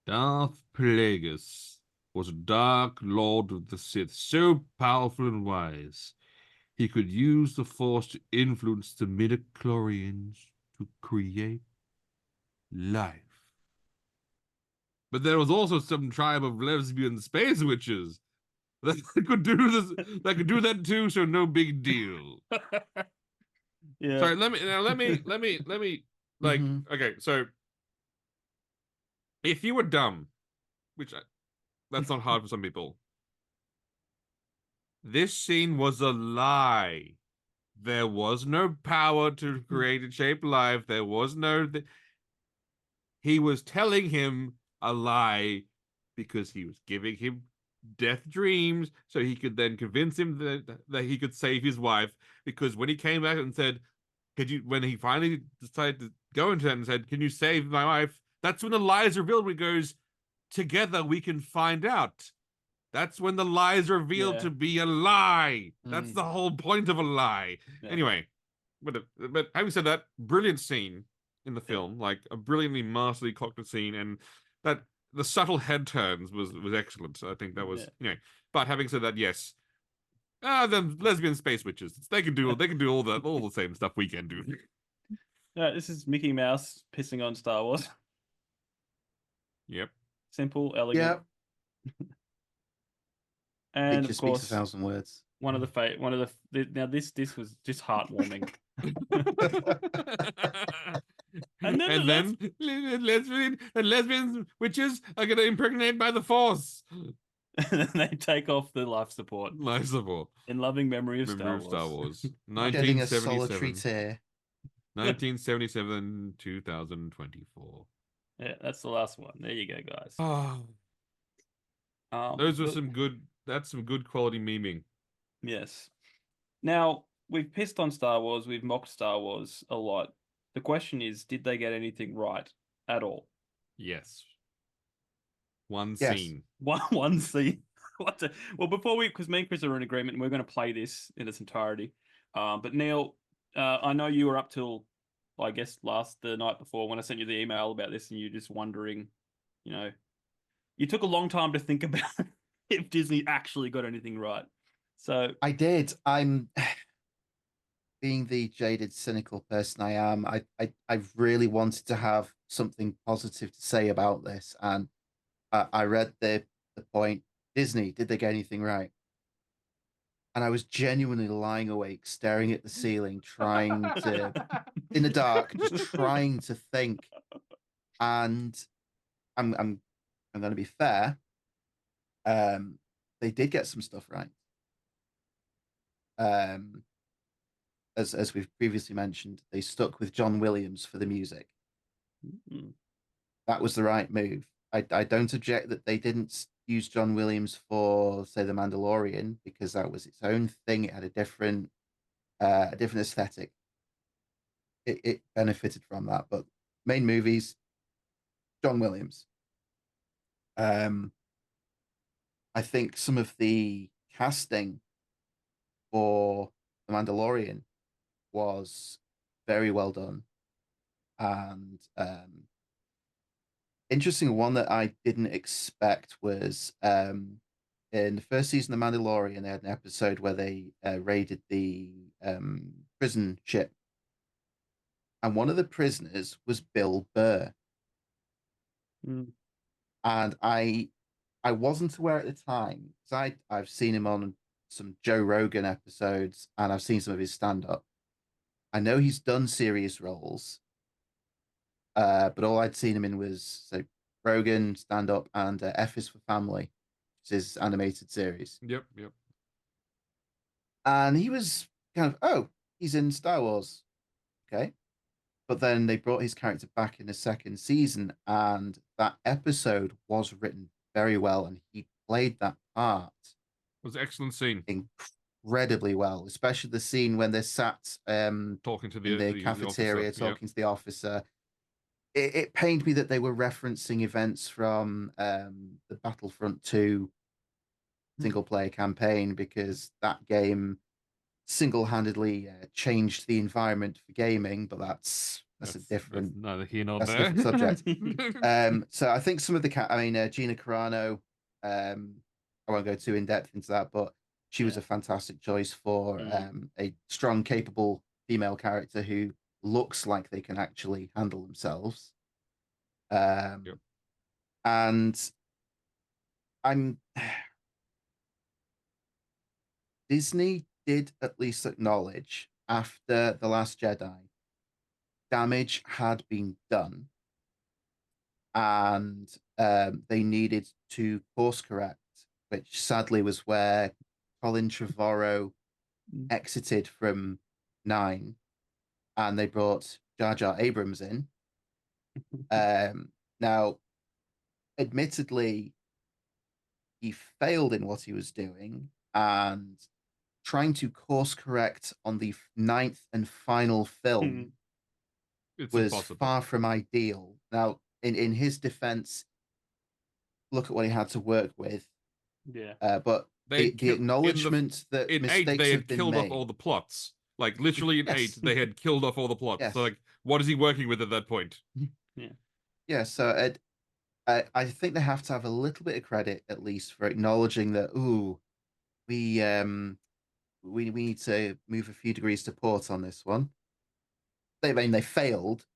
Darth Plagueis was a dark lord of the Sith, so powerful and wise. He could use the Force to influence the midichlorians to create life. But there was also some tribe of lesbian space witches that could do this. That could do that too. So no big deal. Yeah. Sorry. Let me. Okay. So if you were dumb, that's not hard for some people. This scene was a lie. There was no power to create and shape life. There was no. He was telling him a lie because he was giving him death dreams so he could then convince him that he could save his wife. Because when he came back and said, when he finally decided to go into that and said, "Can you save my wife?" That's when the lie is revealed. When he goes, "Together we can find out." That's when the lie is revealed to be a lie. That's the whole point of a lie. Yeah. Anyway, but having said that, brilliant scene in the film, a brilliantly masterly concocted scene, and that the subtle head turns was excellent. I think that was But having said that, yes, the lesbian space witches, they can do all the same stuff we can do. This is Mickey Mouse pissing on Star Wars. Yep. Simple, elegant. Yep. And of course, speaks 1,000 words. Now this was just heartwarming. and then lesbian witches are gonna impregnate by the Force. And then they take off the life support. Life support. In loving memory of Star Wars. Getting a solitary tear. 1977, 2024. Yeah, that's the last one. There you go, guys. Those were that's some good quality memeing. Yes. Now, we've pissed on Star Wars, we've mocked Star Wars a lot. The question is, did they get anything right at all? Yes. One scene. One scene. Well, because me and Chris are in agreement, and we're going to play this in its entirety. But Neil, I know you were up till, I guess, the night before when I sent you the email about this, and you're just wondering, you took a long time to think about if Disney actually got anything right. So I did. I'm being the jaded, cynical person I am. I really wanted to have something positive to say about this, and I read the point. Disney, did they get anything right? And I was genuinely lying awake, staring at the ceiling, trying to, in the dark, just trying to think. And I'm going to be fair. They did get some stuff right. As we've previously mentioned, they stuck with John Williams for the music. That was the right move. I don't object that they didn't use John Williams for, say, The Mandalorian, because that was its own thing. It had a different aesthetic. It benefited from that, but main movies, John Williams. Um, I think some of the casting for The Mandalorian was very well done, and interesting one that I didn't expect was in the first season of The Mandalorian, they had an episode where they raided the prison ship, and one of the prisoners was Bill Burr, Mm. and I wasn't aware at the time because I've seen him on some Joe Rogan episodes and I've seen some of his stand up. I know he's done serious roles, but all I'd seen him in was so Rogan stand up and F is for Family, which is his animated series. Yep, yep. And he was kind of, oh, he's in Star Wars. Okay. But then they brought his character back in the second season, and that episode was written very well, and he played that part. It was an excellent scene. Incredibly well, especially the scene when they're sat Talking to in the cafeteria, officer. talking to the officer. It pained me that they were referencing events from the Battlefront 2 single player campaign, because that game single-handedly changed the environment for gaming, but that's a different that's neither here nor that's a there. different subject. So I think some of the Gina Carano, I won't go too in depth into that, but she was a fantastic choice for a strong, capable female character who looks like they can actually handle themselves. Yep. And I'm Disney did at least acknowledge after The Last Jedi damage had been done, and they needed to course correct, which sadly was where Colin Trevorrow exited from 9, and they brought Jar Jar Abrams in. Now, admittedly, he failed in what he was doing, and trying to course correct on the 9th and final film was impossible. far from ideal. Now, in his defense, look at what he had to work with. Yeah. But the acknowledgement that in 8 mistakes they have had been killed off made. all the plots. Like literally in Yes. 8 they had killed off all the plots. Yes. So like, what is he working with at that point? Yeah. So I think they have to have a little bit of credit at least for acknowledging that. Ooh, we need to move a few degrees to port on this one. They failed.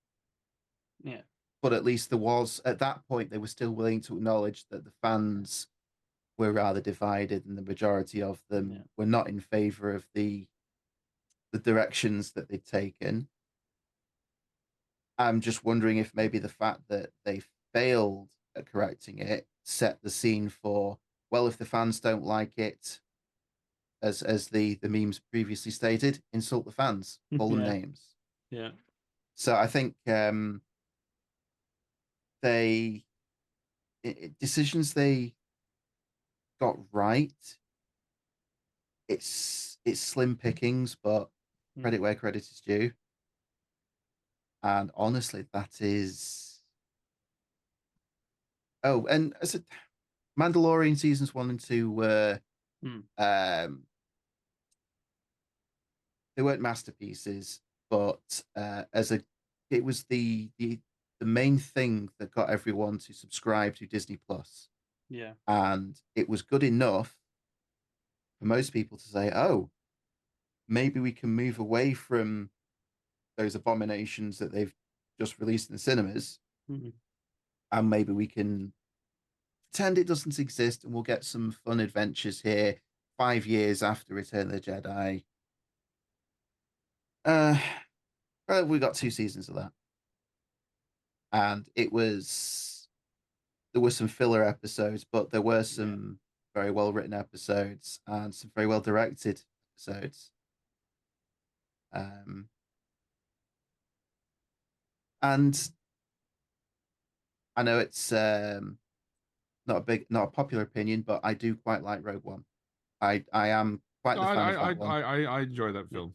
Yeah. But at least there was, at that point, they were still willing to acknowledge that the fans were rather divided, and the majority of them were not in favor of the directions that they'd taken. I'm just wondering if maybe the fact that they failed at correcting it set the scene for, well, if the fans don't like it, as the memes previously stated, insult the fans, call them names. Yeah. So I think decisions they got right. It's slim pickings, but credit where credit is due. And honestly, that is. Oh, and as a Mandalorian seasons 1 and 2 were they weren't masterpieces, but it was the main thing that got everyone to subscribe to Disney Plus. Yeah. And it was good enough for most people to say, oh, maybe we can move away from those abominations that they've just released in the cinemas, and maybe we can pretend it doesn't exist, and we'll get some fun adventures here 5 years after Return of the Jedi. Well, we got 2 seasons of that, and there were some filler episodes, but there were some very well written episodes and some very well directed episodes. And I know it's not a popular opinion, but I do quite like Rogue One. I am quite the fan of that one. I enjoy that film.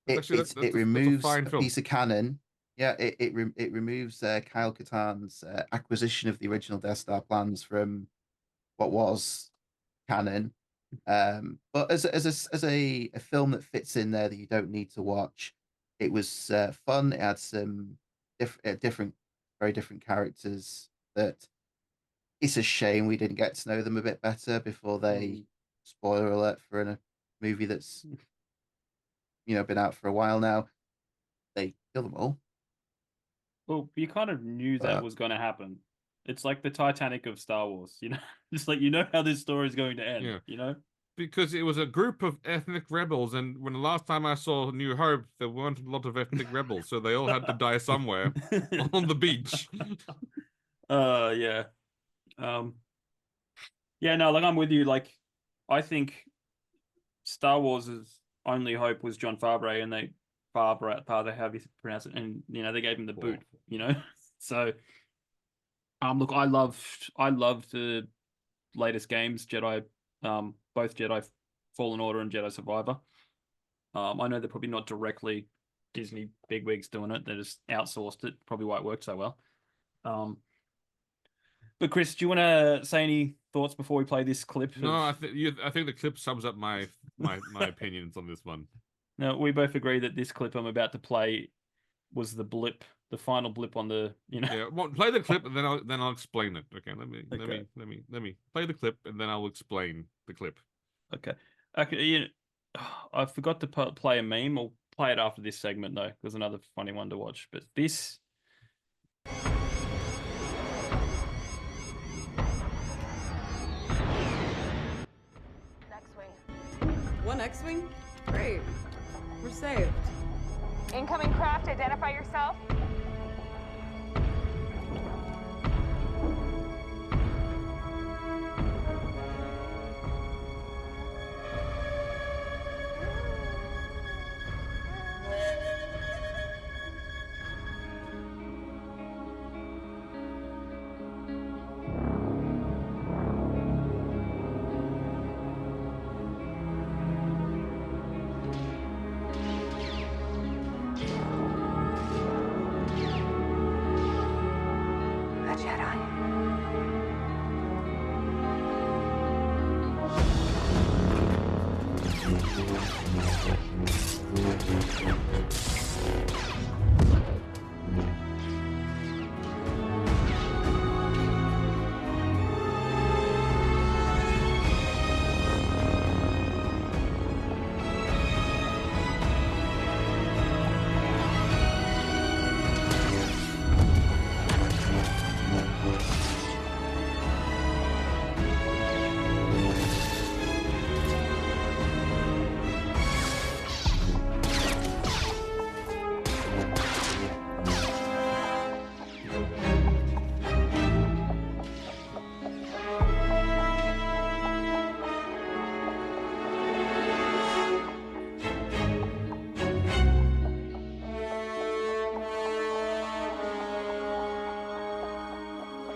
It That's a removes fine a film. piece of canon. Yeah, it removes Kyle Katarn's acquisition of the original Death Star plans from what was canon. But as a film that fits in there that you don't need to watch, it was fun. It had some very different characters that it's a shame we didn't get to know them a bit better before they, spoiler alert for a movie that's been out for a while now. They kill them all. Well, you kind of knew that was going to happen. It's like the Titanic of Star Wars, It's like how this story is going to end, Because it was a group of ethnic rebels, and when the last time I saw New Hope, there weren't a lot of ethnic rebels, so they all had to die somewhere on the beach. Yeah. Yeah, no, like I'm with you. Like, I think Star Wars' only hope was Jon Favreau, and Favreau, how do you pronounce it? And they gave him the boot. So, look, I loved the latest games, Jedi, both Jedi Fallen Order and Jedi Survivor. I know they're probably not directly Disney bigwigs doing it; they just outsourced it. Probably why it worked so well. But Chris, do you want to say any thoughts before we play this clip? No, I think the clip sums up my opinions on this one. No, we both agree that this clip I'm about to play was the final blip on the. Yeah, well, play the clip and then I'll explain it. Okay, let me play the clip and then I'll explain the clip. Okay. I forgot to play a meme. I'll play it after this segment though. There's another funny one to watch, but this. One X-Wing? Great. We're saved. Incoming craft, identify yourself.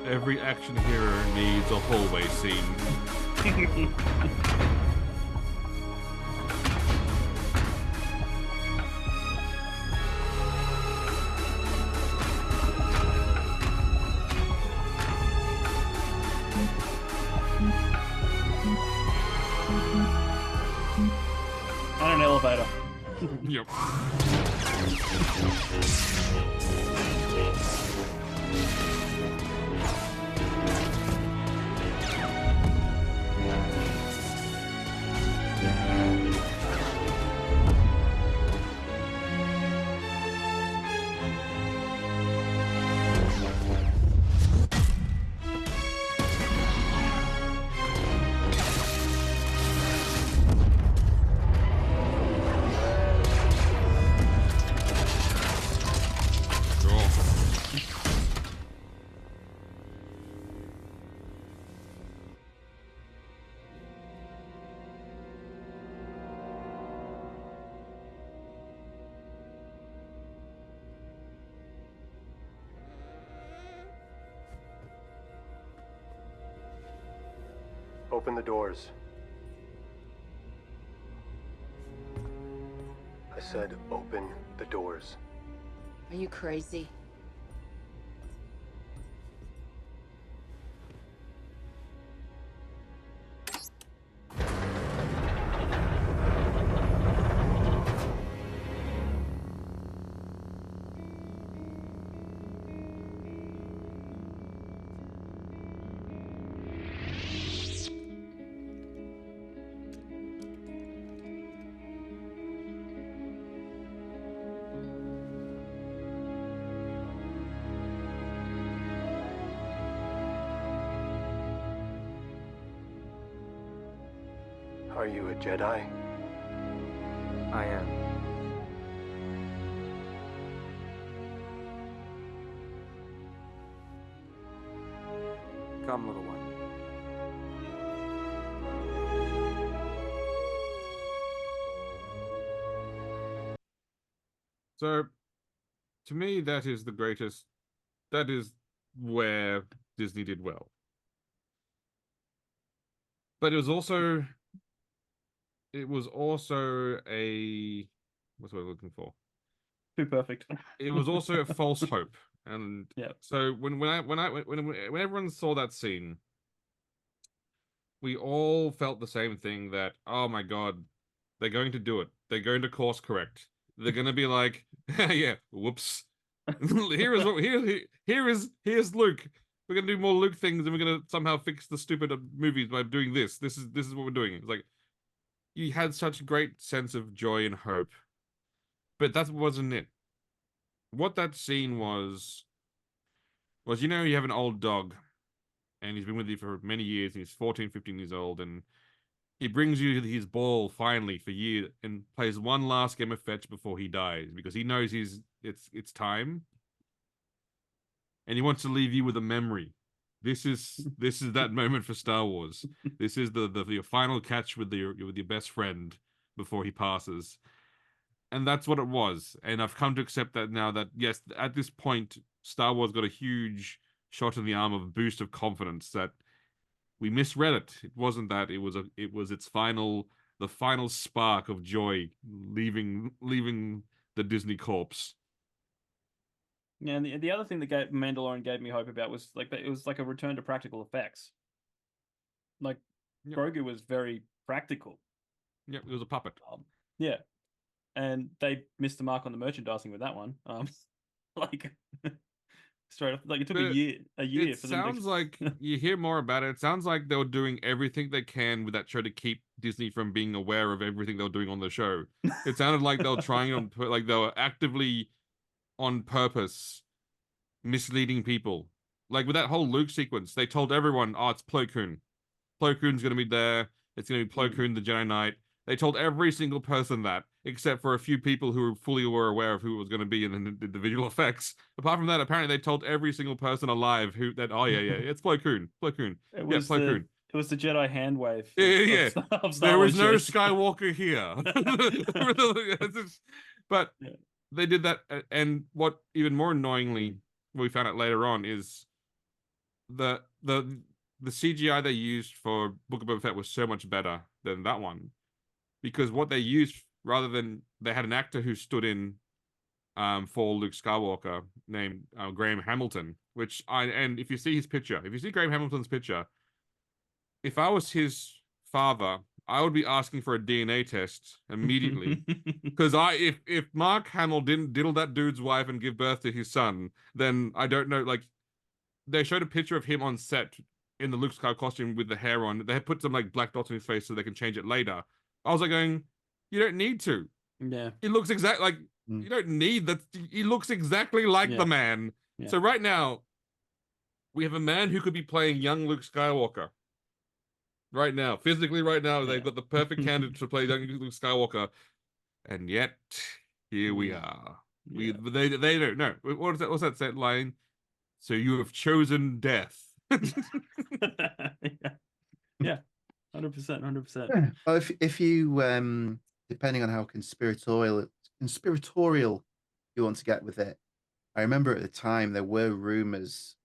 Every action hero needs a hallway scene. On an elevator. Yep. Open the doors. I said open the doors. Are you crazy? Are you a Jedi? I am. Come, little one. So, to me, that is the greatest. That is where Disney did well. But it was also a what's what I'm looking for? Too perfect. It was also a false hope. And yeah. So when everyone saw that scene, we all felt the same thing, that, oh my God, they're going to do it. They're going to course correct. They're going to be like, yeah, whoops. Here's Luke. We're gonna do more Luke things, and we're gonna somehow fix the stupid movies by doing this. This is what we're doing. It's like, you had such a great sense of joy and hope, but that wasn't it. What that scene was, you have an old dog, and he's been with you for many years, and he's 14, 15 years old, and he brings you his ball finally for years, and plays one last game of fetch before he dies, because he knows it's time. And he wants to leave you with a memory. This is that moment for Star Wars. This is your final catch with your best friend before he passes. And that's what it was. And I've come to accept that now, that yes, at this point, Star Wars got a huge shot in the arm of a boost of confidence, that we misread it. It wasn't that. It was the final spark of joy leaving the Disney corpse. Yeah, and the other thing that Mandalorian gave me hope about was like that it was like a return to practical effects. Like, yep. Grogu was very practical. Yep, it was a puppet. Yeah, and they missed the mark on the merchandising with that one. Like straight off, like it took a year. It sounds like you hear more about it. It sounds like they were doing everything they can with that show to keep Disney from being aware of everything they were doing on the show. It sounded like they were trying like they were actively, on purpose, misleading people. Like with that whole Luke sequence, they told everyone, oh, it's Plo Koon. Plo Koon's going to be there. It's going to be Plo Koon, the Jedi Knight. They told every single person that, except for a few people who were aware of who it was going to be and then did the visual effects. Apart from that, apparently they told every single person alive oh yeah, it's Plo Koon. Plo Koon. It was Plo Koon. It was the Jedi hand wave. There was no Skywalker here. But yeah. They did that, and what even more annoyingly, we found out later on, is the CGI they used for Book of Boba Fett was so much better than that one, because what they used, rather than, they had an actor who stood in for Luke Skywalker named Graham Hamilton, and if you see Graham Hamilton's picture, if I was his father, I would be asking for a DNA test immediately, because if Mark Hamill didn't diddle that dude's wife and give birth to his son, then I don't know. Like, they showed a picture of him on set in the Luke Skywalker costume with the hair on. They had put some like black dots on his face so they can change it later. I was like going, you don't need to. Yeah, he looks exactly like you don't need that. He looks exactly like the man. Yeah. So right now, we have a man who could be playing young Luke Skywalker. Right now, physically, they've got the perfect candidate to play young Luke Skywalker, and yet here we are. Yeah. They don't know. What is that? What's that line? So you have chosen death. Yeah, 100%. Well, if you depending on how conspiratorial you want to get with it, I remember at the time there were rumors,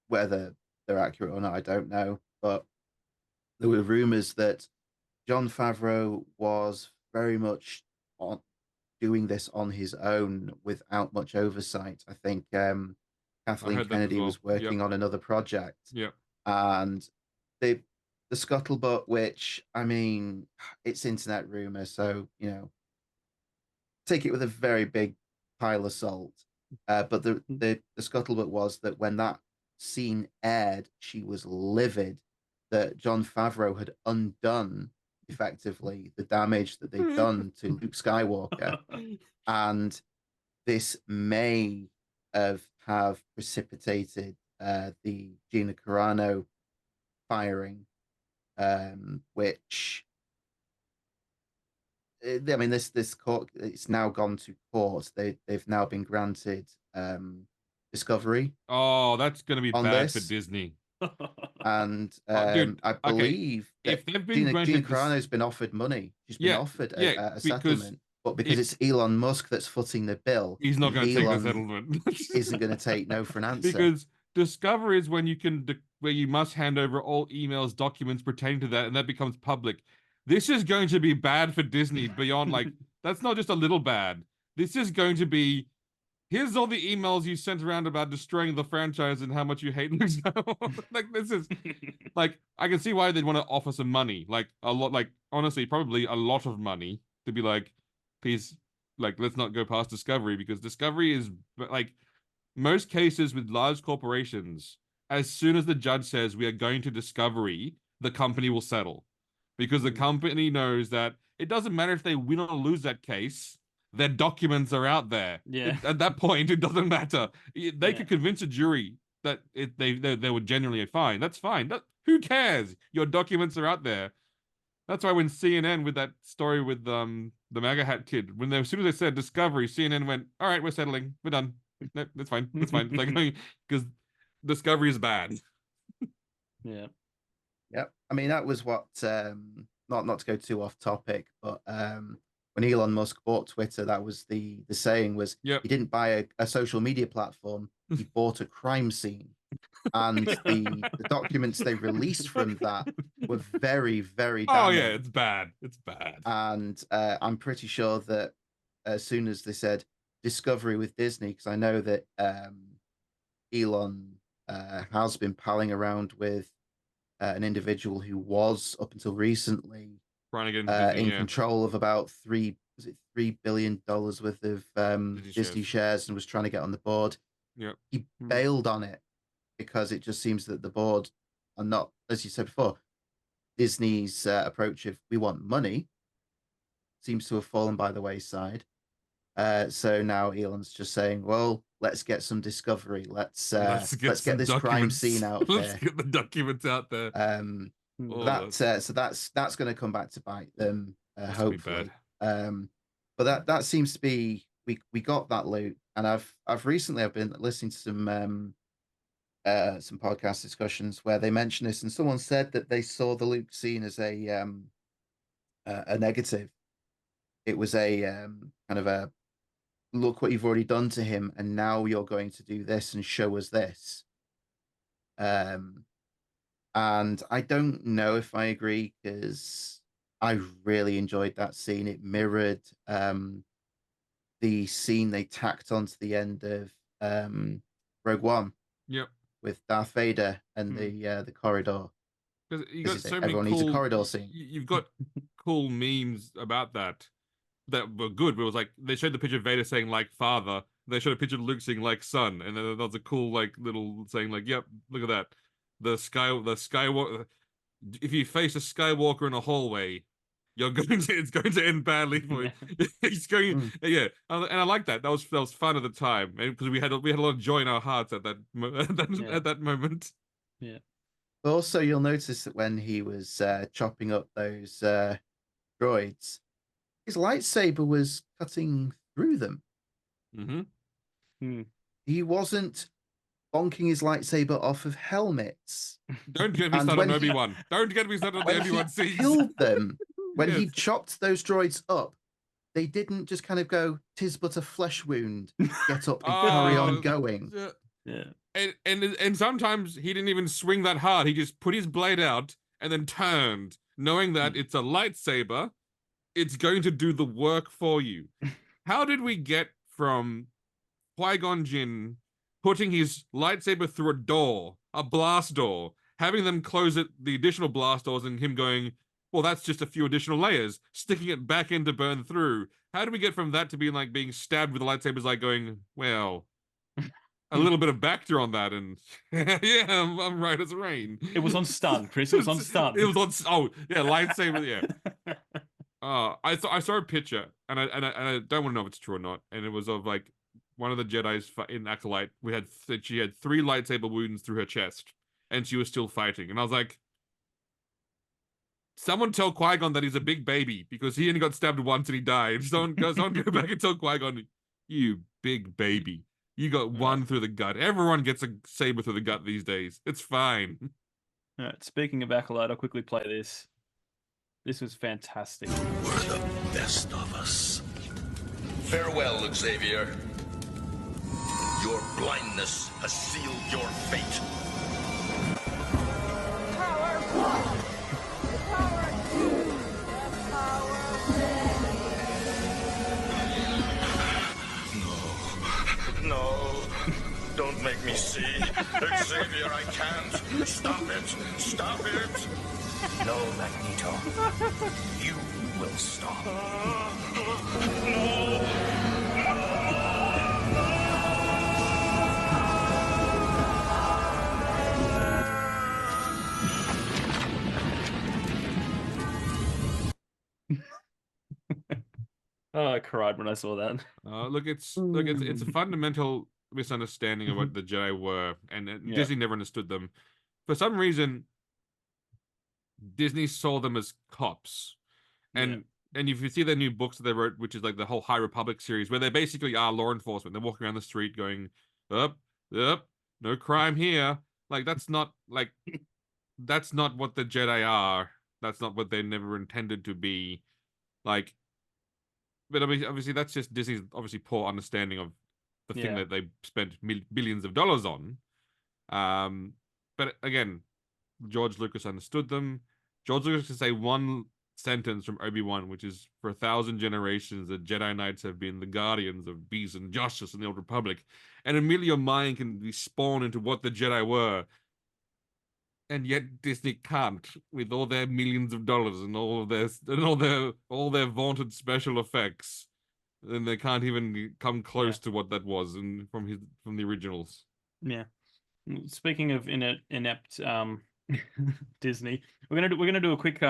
whether they're accurate or not, I don't know. but there were rumors that Jon Favreau was very much on doing this on his own without much oversight. I think Kathleen heard that as Kennedy well. was working on another project. Yeah. And the scuttlebutt, which, I mean, it's internet rumor, so, you know, take it with a very big pile of salt. But the scuttlebutt was that when that scene aired, she was livid that Jon Favreau had undone effectively the damage that they'd done to Luke Skywalker. And this may have precipitated the Gina Carano firing, which I mean, this court, it's now gone to court. They've now been granted discovery. Oh, that's going to be bad for Disney. And dude, I believe that if they've been Gina Carano's been offered money. She's been offered a settlement, but because it's Elon Musk that's footing the bill, he's not going to take the settlement. Isn't going to take no for an answer. Because discovery is when where you must hand over all emails, documents pertaining to that, and that becomes public. This is going to be bad for Disney beyond, like, that's not just a little bad. This is going to be, here's all the emails you sent around about destroying the franchise and how much you hate Luke Skywalker. Like, this is, like, I can see why they'd want to offer some money. Like, a lot, like, honestly, probably a lot of money to be like, please, like, let's not go past Discovery, because Discovery is, like, most cases with large corporations, as soon as the judge says we are going to Discovery, the company will settle. Because the company knows that it doesn't matter if they win or lose that case, their documents are out there. Yeah. At that point, it doesn't matter. They could convince a jury that they were genuinely fine. That's fine. Who cares? Your documents are out there. That's why when CNN with that story with the MAGA hat kid, as soon as they said Discovery, CNN went, all right, we're settling. We're done. No, that's fine. That's fine. Like, because Discovery is bad. Yeah. Yep. I mean, that was what, not to go too off topic, but when Elon Musk bought Twitter, that was the saying was, he didn't buy a social media platform, he bought a crime scene. And the documents they released from that were very, very damning. Oh, yeah, it's bad. It's bad. And I'm pretty sure that as soon as they said Discovery with Disney, because I know that Elon has been palling around with an individual who was up until recently in control of about $3 billion worth of Disney shares and was trying to get on the board. Yep. He bailed on it because it just seems that the board are not, as you said before, Disney's approach of we want money seems to have fallen by the wayside. So now Elon's just saying, well, let's get some discovery. Let's get this crime scene out there. Let's get the documents out there. So that's going to come back to bite them, hopefully. But that seems to be we got that loot, and I've recently been listening to some podcast discussions where they mentioned this, and someone said that they saw the Luke scene as a negative. It was a kind of a look what you've already done to him, and now you're going to do this and show us this. And I don't know if I agree, because I really enjoyed that scene. It mirrored the scene they tacked onto the end of Rogue One. Yep. With Darth Vader and the corridor. Because you got so many everyone needs a corridor scene. You've got cool memes about that were good. But it was like they showed the picture of Vader saying like father. They showed a picture of Luke saying like son, and then there was a cool like little saying like, "Yep, look at that." The Skywalker. If you face a Skywalker in a hallway, it's going to end badly for you. It's going, yeah, and I like that. That was fun at the time, because we had a lot of joy in our hearts at that moment. Yeah. Also, you'll notice that when he was chopping up those droids, his lightsaber was cutting through them. Mm-hmm. He wasn't bonking his lightsaber off of helmets. Don't get me started on Obi-Wan. Don't get me started on the Obi-Wan scenes. Killed them. When he chopped those droids up, they didn't just kind of go, "'Tis but a flesh wound, get up and carry on going." Yeah. And sometimes he didn't even swing that hard. He just put his blade out and then turned, knowing that it's a lightsaber. It's going to do the work for you. How did we get from Qui-Gon Jinn putting his lightsaber through a door, a blast door, having them close it, the additional blast doors, and him going, well, that's just a few additional layers, sticking it back in to burn through. How do we get from that to being like being stabbed with the lightsabers, like going, well, a little bit of Bacta on that, and yeah, I'm right as rain. It was on stun, Chris. It was on stun. It was on. Oh yeah, lightsaber. Yeah. I saw a picture, and I don't want to know if it's true or not. And it was of like one of the Jedi's in Acolyte. She had 3 lightsaber wounds through her chest, and she was still fighting. And I was like, someone tell Qui-Gon that he's a big baby because he only got stabbed once and he died. Someone go back and tell Qui-Gon, you big baby. You got one through the gut. Everyone gets a saber through the gut these days. It's fine. All right, speaking of Acolyte, I'll quickly play this. This was fantastic. We're the best of us. Farewell, Xavier. Your blindness has sealed your fate. No, don't make me see. Xavier, I can't. Stop it. Stop it. No, Magneto. You will stop. Oh, I cried when I saw that. Look, it's a fundamental misunderstanding of what the Jedi were, and Disney never understood them. For some reason, Disney saw them as cops, and if you see their new books that they wrote, which is like the whole High Republic series, where they basically are law enforcement. They're walking around the street going, up, no crime here. Like that's not what the Jedi are. That's not what they never intended to be. Like, but I mean, obviously that's just Disney's obviously poor understanding of the thing that they spent billions of dollars on. But again, George Lucas understood them. George Lucas can say one sentence from Obi-Wan, which is, for 1,000 generations, the Jedi Knights have been the guardians of peace and justice in the Old Republic. And immediately your mind can be spawned into what the Jedi were. And yet Disney can't, with all their millions of dollars and all their vaunted special effects. And they can't even come close to what that was from the originals. Yeah. Speaking of inept Disney, we're gonna do a quick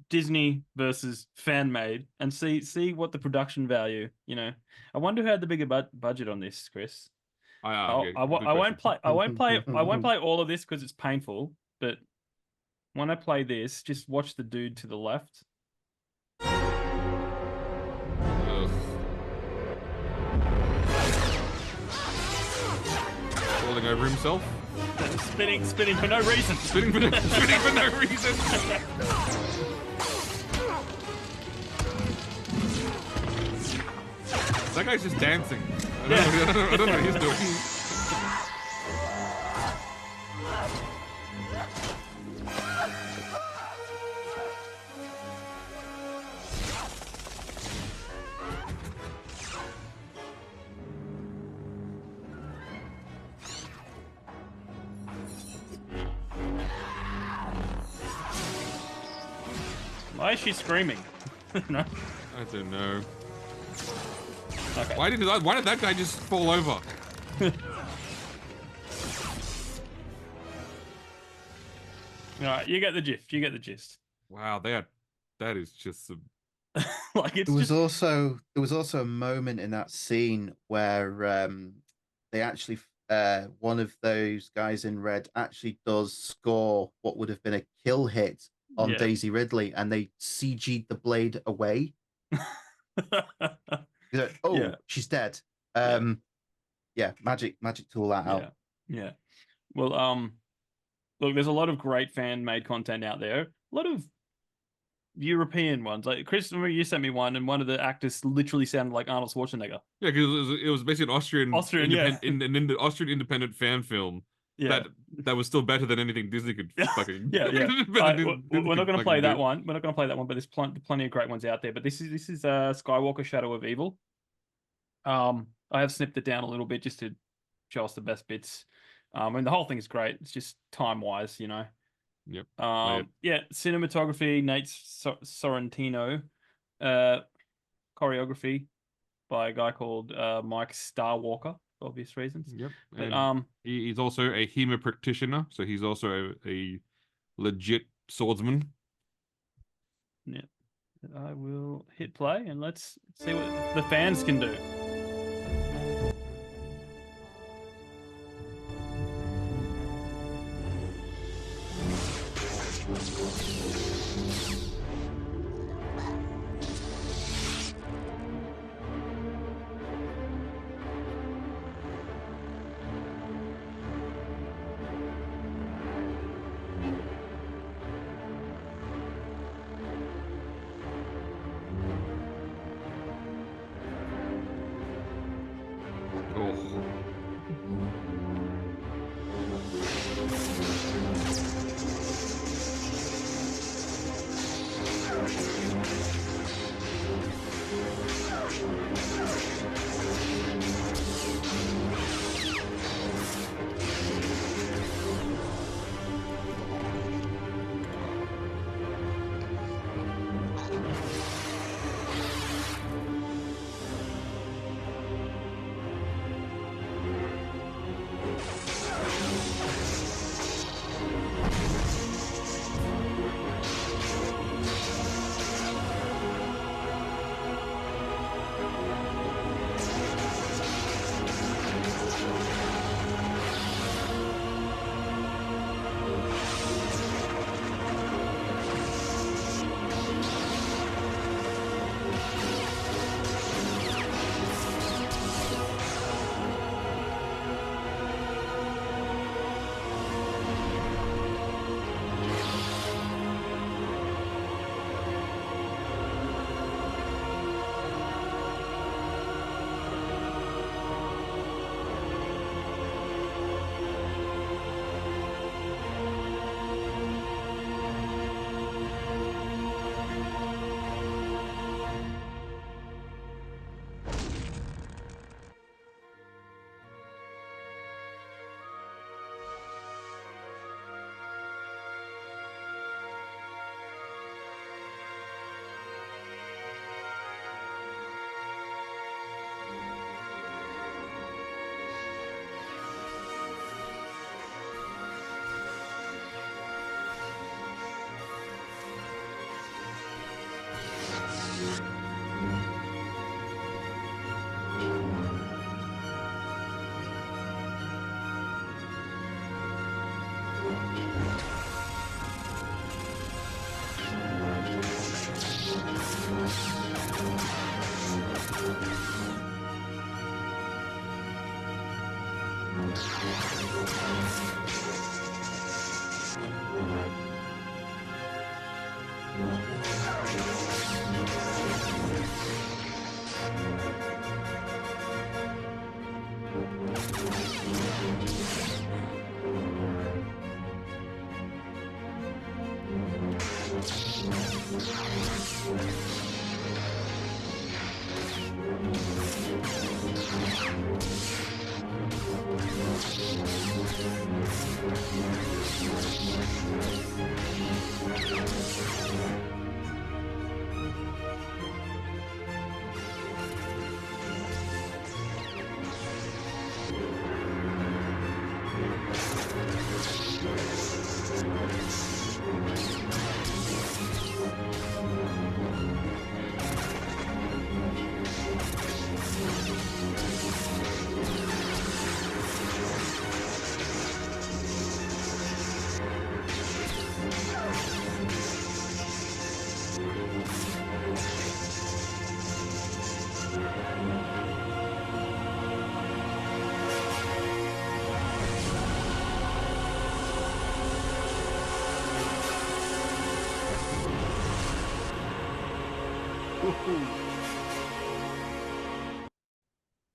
Disney versus fan made and see what the production value. I wonder who had the bigger budget on this, Chris. I won't play all of this because it's painful. But when I play this, just watch the dude to the left. Falling over himself. Spinning for no reason. Spinning for no reason. That guy's just dancing. I don't know what he's doing. Why is she screaming? No? I don't know. Okay. Why did that guy just fall over? Alright, you get the gist. Wow, that is just some... like it's there was also a moment in that scene where they actually one of those guys in red actually does score what would have been a kill hit on Daisy Ridley, and they CG'd the blade away. She's dead. Magic tool that out. Yeah. Well, look, there's a lot of great fan-made content out there. A lot of European ones. Like Chris, remember you sent me one, and one of the actors literally sounded like Arnold Schwarzenegger. Yeah, because it was basically an Austrian yeah. an Austrian independent fan film. Yeah. That was still better than anything Disney could fucking. Yeah. We're not going to play that one. We're not going to play that one, but there's plenty of great ones out there. But this is Skywalker: Shadow of Evil. I have snipped it down a little bit just to show us the best bits. And the whole thing is great. It's just time wise, you know. Yep. Yeah, cinematography, Nate Sorrentino. Choreography by a guy called Mike Starwalker, for obvious reasons. Yep. But, he's also a HEMA practitioner, so he's also a legit swordsman. Yeah. I will hit play and let's see what the fans can do.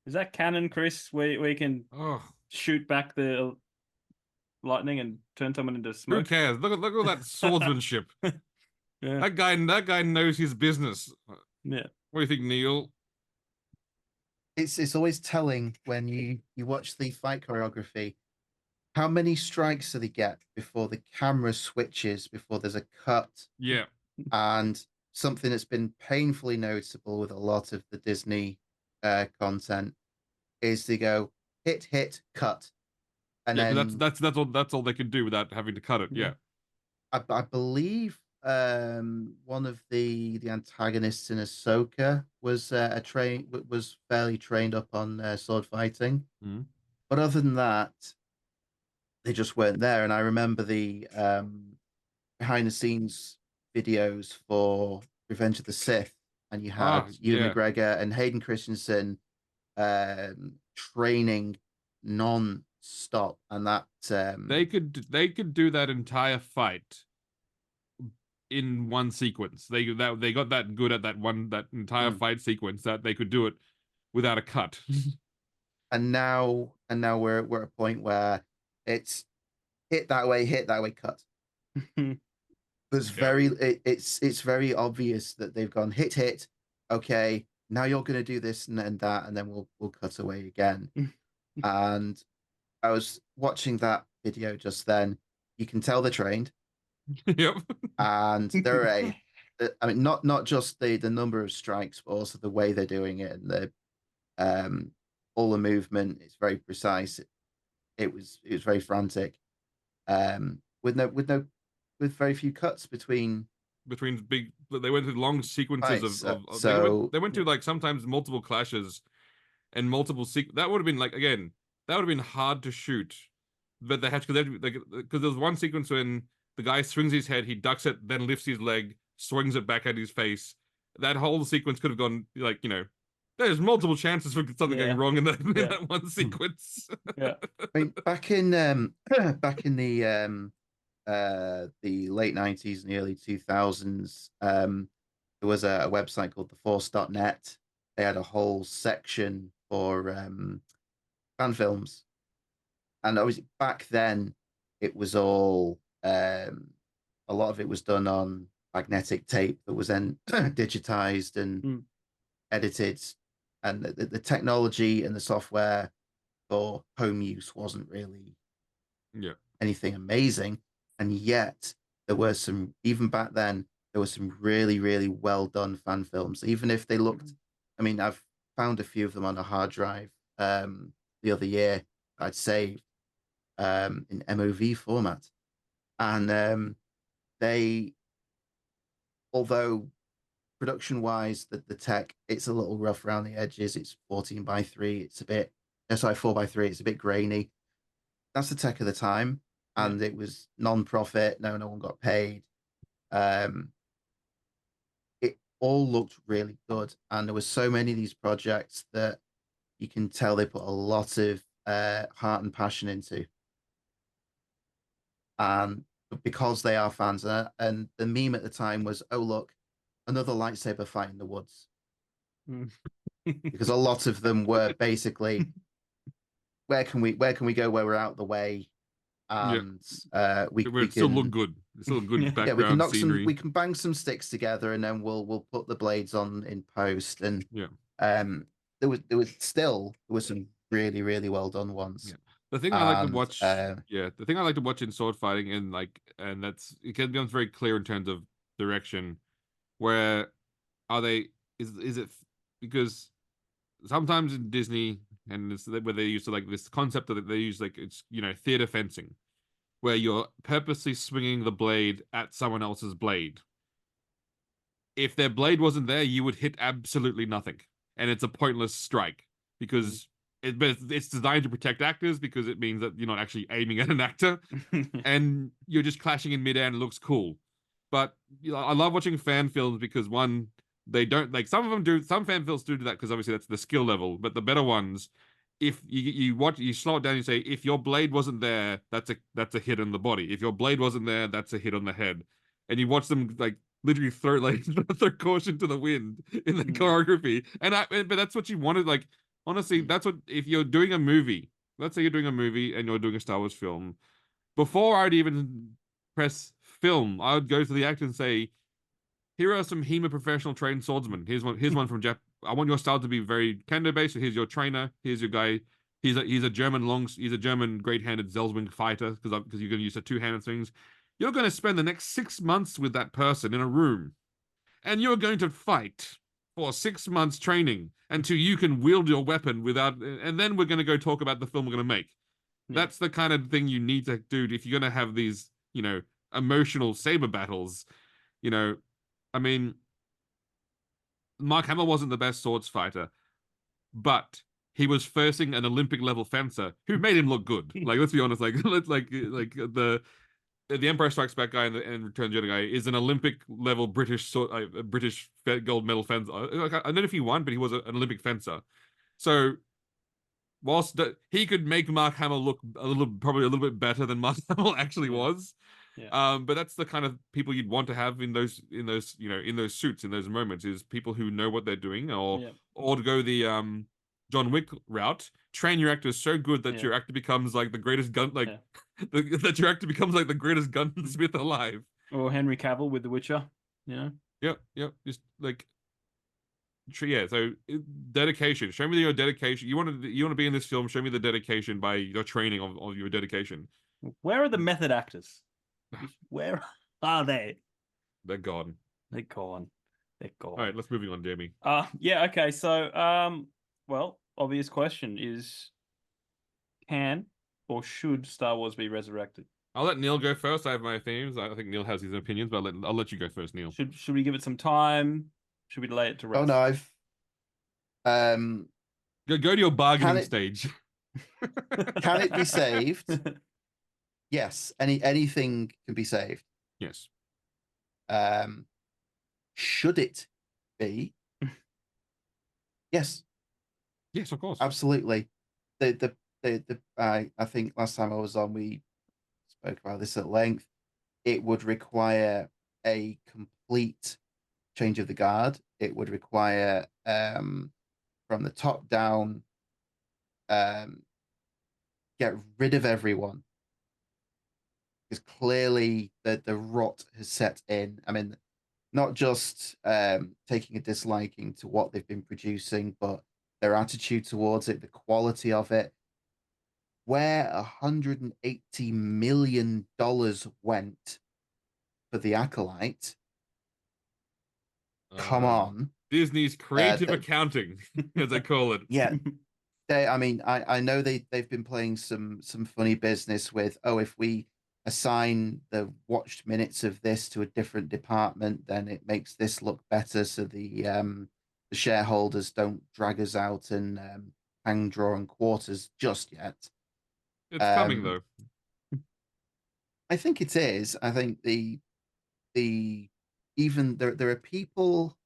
Is that canon, Chris? Where you can shoot back the lightning and turn someone into Who smoke? cares? Look at all that swordsmanship. Yeah. That guy knows his business. Yeah. What do you think, Neil? It's always telling when you watch the fight choreography. How many strikes do they get before the camera switches, before there's a cut? Yeah. And something that's been painfully noticeable with a lot of the Disney content is they go hit, cut. And yeah, then that's all they can do without having to cut it. Yeah. I believe one of the antagonists in Ahsoka was was fairly trained up on sword fighting. Mm. But other than that, they just weren't there. And I remember the behind the scenes videos for Revenge of the Sith, and you had Ewan McGregor and Hayden Christensen training non-stop, and that they could do that entire fight in one sequence. They got that good at that entire fight sequence that they could do it without a cut. and now we're at a point where it's hit that way, cut. There's it's very obvious that they've gone hit. Okay, now you're gonna do this and that, and then we'll cut away again. And I was watching that video just then. You can tell they're trained. Yep. And they're I mean, not just the number of strikes, but also the way they're doing it, and the all the movement. It's very precise. It was very frantic. With very few cuts between big. They went through long sequences they went through like sometimes multiple clashes and multiple that would have been that would have been hard to shoot, but they had because there was one sequence when the guy swings his head, he ducks it, then lifts his leg, swings it back at his face. That whole sequence could have gone there's multiple chances for something going wrong in that one sequence. I mean, back in the late 90s and the early 2000s, there was a website called theforce.net. They had a whole section for fan films, and obviously back then it was all a lot of it was done on magnetic tape that was then digitized and edited, and the technology and the software for home use wasn't really anything amazing. And yet there were some, even back then, there were some really, really well done fan films. Even if they looked, I mean, I've found a few of them on a hard drive the other year I'd saved in MOV format. And they, although production wise, the tech, it's a little rough around the edges. It's 14:3. It's a bit, 4:3. It's a bit grainy. That's the tech of the time. And it was non-profit. No one got paid. It all looked really good. And there were so many of these projects that you can tell they put a lot of heart and passion into. And because they are fans, and the meme at the time was, "Oh look, another lightsaber fight in the woods," because a lot of them were basically, where can we go where we're out of the way, and we can still look good. It's still good background we can scenery. We can bang some sticks together, and then we'll put the blades on in post. And there was some really, really well done ones. The thing I like to watch, the thing I like to watch in sword fighting, and it becomes very clear in terms of direction. Where are they? Is it because sometimes in Disney and where they use this concept that they use it's theater fencing, where you're purposely swinging the blade at someone else's blade. If their blade wasn't there, you would hit absolutely nothing, and it's a pointless strike because it's designed to protect actors, because it means that you're not actually aiming at an actor, and you're just clashing in midair and it looks cool. But I love watching fan films because one, they don't some of them do. Some fan films do that because obviously that's the skill level. But the better ones, if you slow it down, you say, if your blade wasn't there, that's a hit on the body. If your blade wasn't there, that's a hit on the head. And you watch them literally throw throw caution to the wind in the choreography. But that's what you wanted. Like, honestly, that's what, if you're doing a movie, let's say you're doing a movie and you're doing a Star Wars film, before I'd even press film, I would go to the actor and say, here are some HEMA professional trained swordsmen. Here's one from Jap. I want your style to be very kendo based. So here's your trainer. Here's your guy. He's a German great-handed Zelswing fighter, because you're going to use the two-handed things. You're going to spend the next 6 months with that person in a room, and you're going to fight for 6 months training until you can wield your weapon without. And then we're going to go talk about the film we're going to make. Yeah. That's the kind of thing you need to do if you're going to have these, emotional saber battles. I mean, Mark Hamill wasn't the best swords fighter, but he was facing an Olympic level fencer who made him look good. Like, let's be honest, the Empire Strikes Back guy and Return of the Jedi guy is an Olympic level British gold medal fencer. I don't know if he won, but he was an Olympic fencer. So whilst he could make Mark Hamill look probably a little bit better than Mark Hamill actually was. Yeah. But that's the kind of people you'd want to have in those suits, in those moments, is people who know what they're doing, or to go the John Wick route, train your actors so good that your actor becomes like the greatest gun, that your actor becomes like the greatest gunsmith alive. Or Henry Cavill with The Witcher, Yep. Just like, so dedication. Show me your dedication. You want to be in this film. Show me the dedication by your training of your dedication. Where are the method actors? Where are they? They're gone. They're gone. All right, let's moving on, Jamie. Okay. So, well, obvious question is, can or should Star Wars be resurrected? I'll let Neil go first. I have my themes. I think Neil has his opinions, but I'll let you go first, Neil. Should we give it some time? Should we delay it to rest? Oh no, I've go to your bargaining stage. Can it be saved? Yes, anything can be saved. Yes. Should it be? Yes. Yes, of course. Absolutely. I think last time I was on, we spoke about this at length. It would require a complete change of the guard. It would require, from the top down, get rid of everyone. Because clearly the rot has set in. I mean, not just taking a disliking to what they've been producing, but their attitude towards it, the quality of it. Where $180 million went for the Acolyte? Come on. Disney's creative accounting, as they call it. Yeah. I know they've been playing some funny business with, if we assign the watched minutes of this to a different department, then it makes this look better, so the shareholders don't drag us out and hang drawn quarters just yet. It's coming though. I think it is. I think even there are people.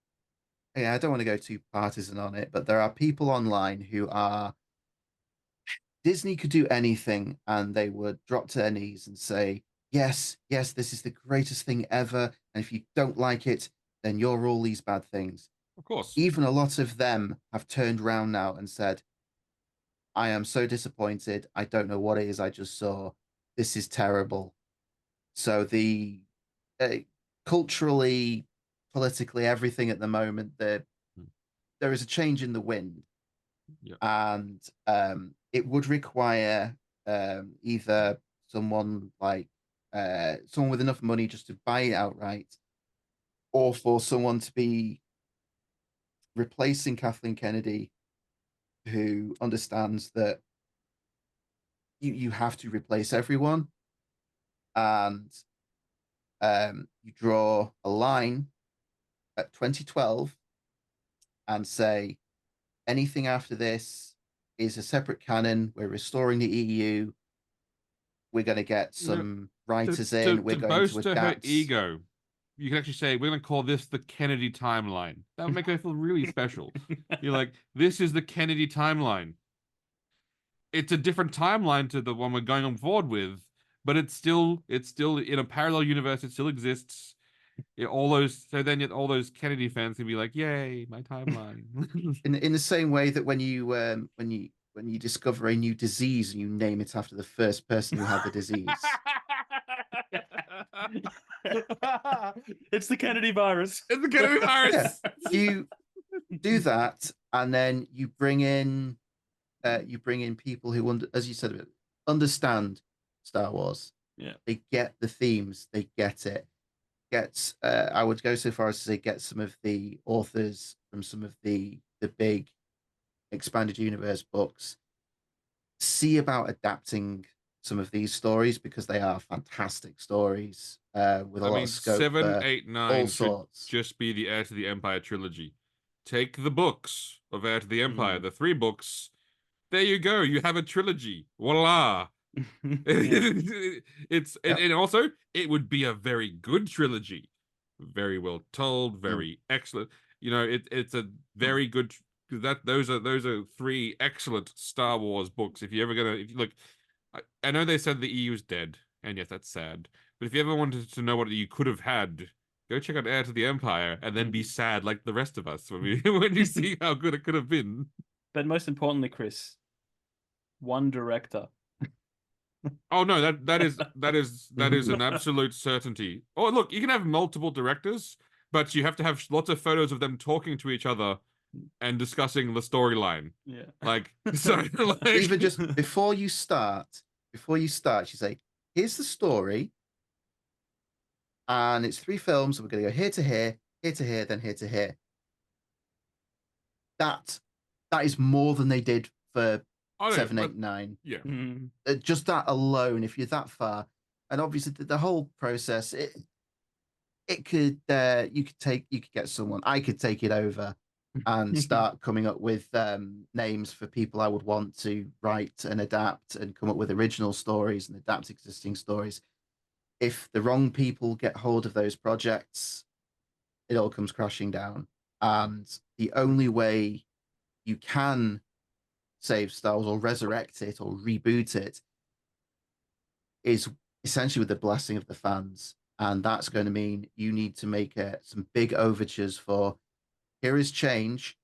Yeah, I don't want to go too partisan on it, but there are people online who are, Disney could do anything and they would drop to their knees and say, yes, this is the greatest thing ever. And if you don't like it, then you're all these bad things. Of course. Even a lot of them have turned around now and said, I am so disappointed. I don't know what it is I just saw. This is terrible. So the culturally, politically, everything at the moment, there is a change in the wind. Yeah. And it would require either someone with enough money just to buy it outright, or for someone to be replacing Kathleen Kennedy, who understands that you have to replace everyone, and you draw a line at 2012 and say anything after this is a separate canon. We're restoring the EU. We're going to get some writers in. We're going to adapt. Her ego. You can actually say, we're going to call this the Kennedy timeline. That would make her feel really special. You're like, this is the Kennedy timeline. It's a different timeline to the one we're going on forward with, but it's still in a parallel universe. It still exists. Yeah, all those. So then all those Kennedy fans can be like, "Yay, my timeline." In the same way that when you discover a new disease and you name it after the first person who had the disease. It's the Kennedy virus. It's the Kennedy virus. Yeah, you do that, and then you bring in people who, as you said, understand Star Wars. Yeah, they get the themes, they get it. I would go so far as to say get some of the authors from some of the big expanded universe books, see about adapting some of these stories because they are fantastic stories with a lot of scope 7, for 8, 9 all should sorts. just be the Heir to the Empire trilogy. Take the books of Heir to the Empire, the 3 books. There you go. You have a trilogy. Voila. And also it would be a very good trilogy, very well told, very excellent. It's a very good. Those are 3 excellent Star Wars books. If you look, I know they said the EU is dead, and yes, that's sad. But if you ever wanted to know what you could have had, go check out Heir to the Empire, and then be sad like the rest of us when you see how good it could have been. but most importantly, Chris, one director. Oh no, that is an absolute certainty. Oh look, you can have multiple directors, but you have to have lots of photos of them talking to each other and discussing the storyline. Yeah. Even just before you start, you say, here's the story, and it's 3 films, and we're gonna go here to here, here to here, then here to here. That is more than they did for 7, 8, 9. Yeah. Just that alone, if you're that far, and obviously the whole process, it could you could get someone, I could take it over and start coming up with names for people I would want to write and adapt and come up with original stories and adapt existing stories. If the wrong people get hold of those projects, it all comes crashing down. And the only way you can save Star Wars or resurrect it or reboot it is essentially with the blessing of the fans. And that's going to mean you need to make some big overtures for, here is change.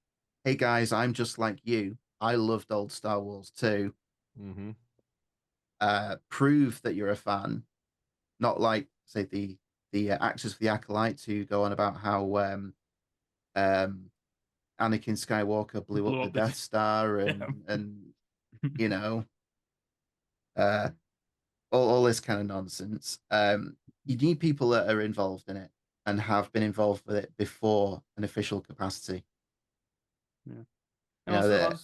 Hey guys, I'm just like you. I loved old Star Wars too. Mm-hmm. Prove that you're a fan, not like say the actors for the Acolyte who go on about how Anakin Skywalker blew up the Death Star and you know all this kind of nonsense. You need people that are involved in it and have been involved with it before an official capacity. Yeah. And also,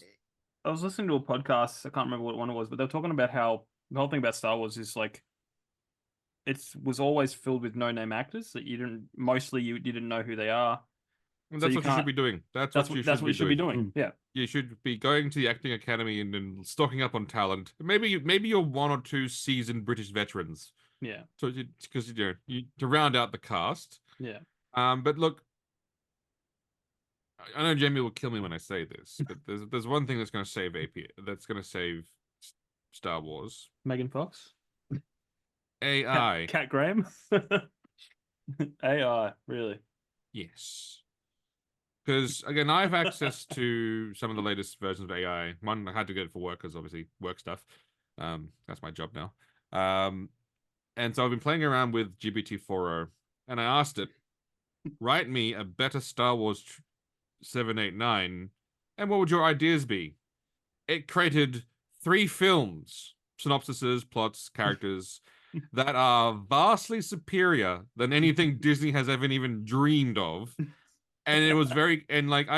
I was listening to a podcast, I can't remember what one it was, but they were talking about how the whole thing about Star Wars is like it was always filled with no-name actors that you didn't know who they are. And that's what you should be doing. That's what you should be doing. Yeah. You should be going to the acting academy and stocking up on talent. Maybe you're 1 or 2 seasoned British veterans. Yeah. So because to round out the cast. Yeah. But look, I know Jamie will kill me when I say this, but there's one thing that's going to save Star Wars. Megan Fox. AI. Cat Graham. AI, really? Yes. Because again, I have access to some of the latest versions of AI. One, I had to get it for work because obviously work stuff. That's my job now. And so I've been playing around with GPT-4o, and I asked it, write me a better Star Wars 7, 8, 9, and what would your ideas be? It created 3 films, synopsises, plots, characters that are vastly superior than anything Disney has ever even dreamed of. And it was I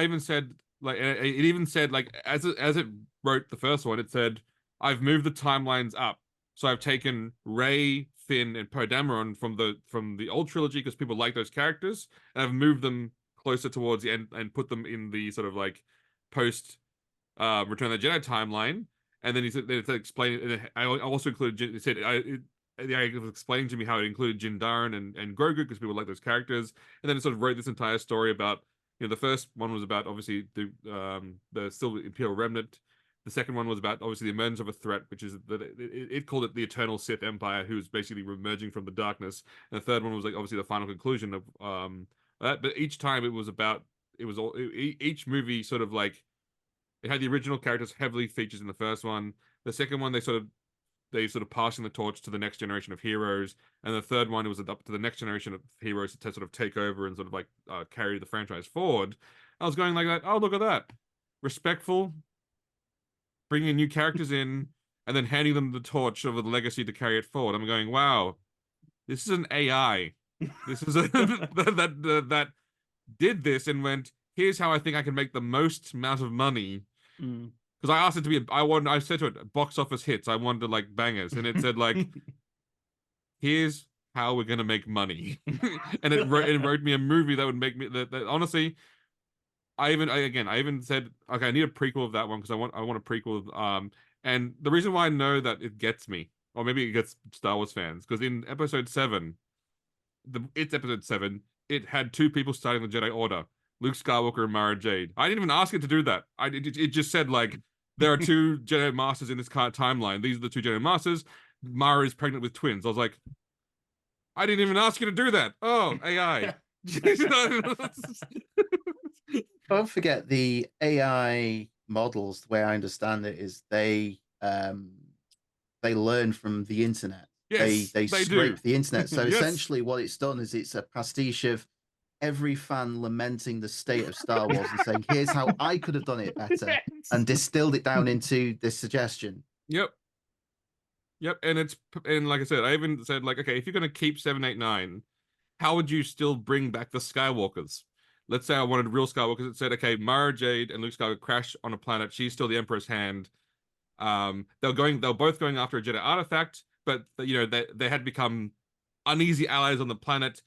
even said, as it wrote the first one, it said, I've moved the timelines up. So I've taken Rey, Finn, and Poe Dameron from the old trilogy because people like those characters, and I've moved them closer towards the end and put them in the sort of like post Return of the Jedi timeline. And then he said, I also included, it was explaining to me how it included Jin Daren and Grogu because people like those characters, and then it sort of wrote this entire story about, the first one was about obviously the still Imperial Remnant, The second one was about obviously the emergence of a threat, which is that it called it the Eternal Sith Empire, who's basically emerging from the darkness. And the third one was like obviously the final conclusion of that. But each time each movie sort of like it had the original characters heavily features in the first one. The second one they sort of passing the torch to the next generation of heroes, and the third one it was up to the next generation of heroes to sort of take over and sort of like carry the franchise forward. I was going like that. Oh, look at that, respectful, bringing new characters in, and then handing them the torch of the legacy to carry it forward. I'm going, wow, this is an AI. This is that did this and went, here's how I think I can make the most amount of money. Because I asked it to be, I said to it, box office hits. I wanted like bangers, and it said like, here's how we're gonna make money, and it wrote me a movie that would make me that honestly. I even said, okay, I need a prequel of that one because I want a prequel of, and the reason why I know that it gets me, or maybe it gets Star Wars fans, because in episode 7, it's episode 7, it had 2 people starting the Jedi Order, Luke Skywalker and Mara Jade. I didn't even ask it to do that. It just said like, there are 2 Jedi Masters in this current timeline. These are the 2 Jedi Masters. Mara is pregnant with twins. I was like, I didn't even ask you to do that. Oh, AI. Don't forget the AI models. The way I understand it is they learn from the internet. Yes, they scrape the internet. So Yes. essentially, what it's done is it's a pastiche of every fan lamenting the state of Star Wars and saying, "Here's how I could have done it better," and distilled it down into this suggestion. Yep. And like I said, I even said like, okay, if you're gonna keep 7, 8, 9, how would you still bring back the Skywalkers? Let's say I wanted real Skywalkers. It said, okay, Mara Jade and Luke Skywalker crash on a planet. She's still the Emperor's hand. They're both going after a Jedi artifact, but they had become uneasy allies on the planet.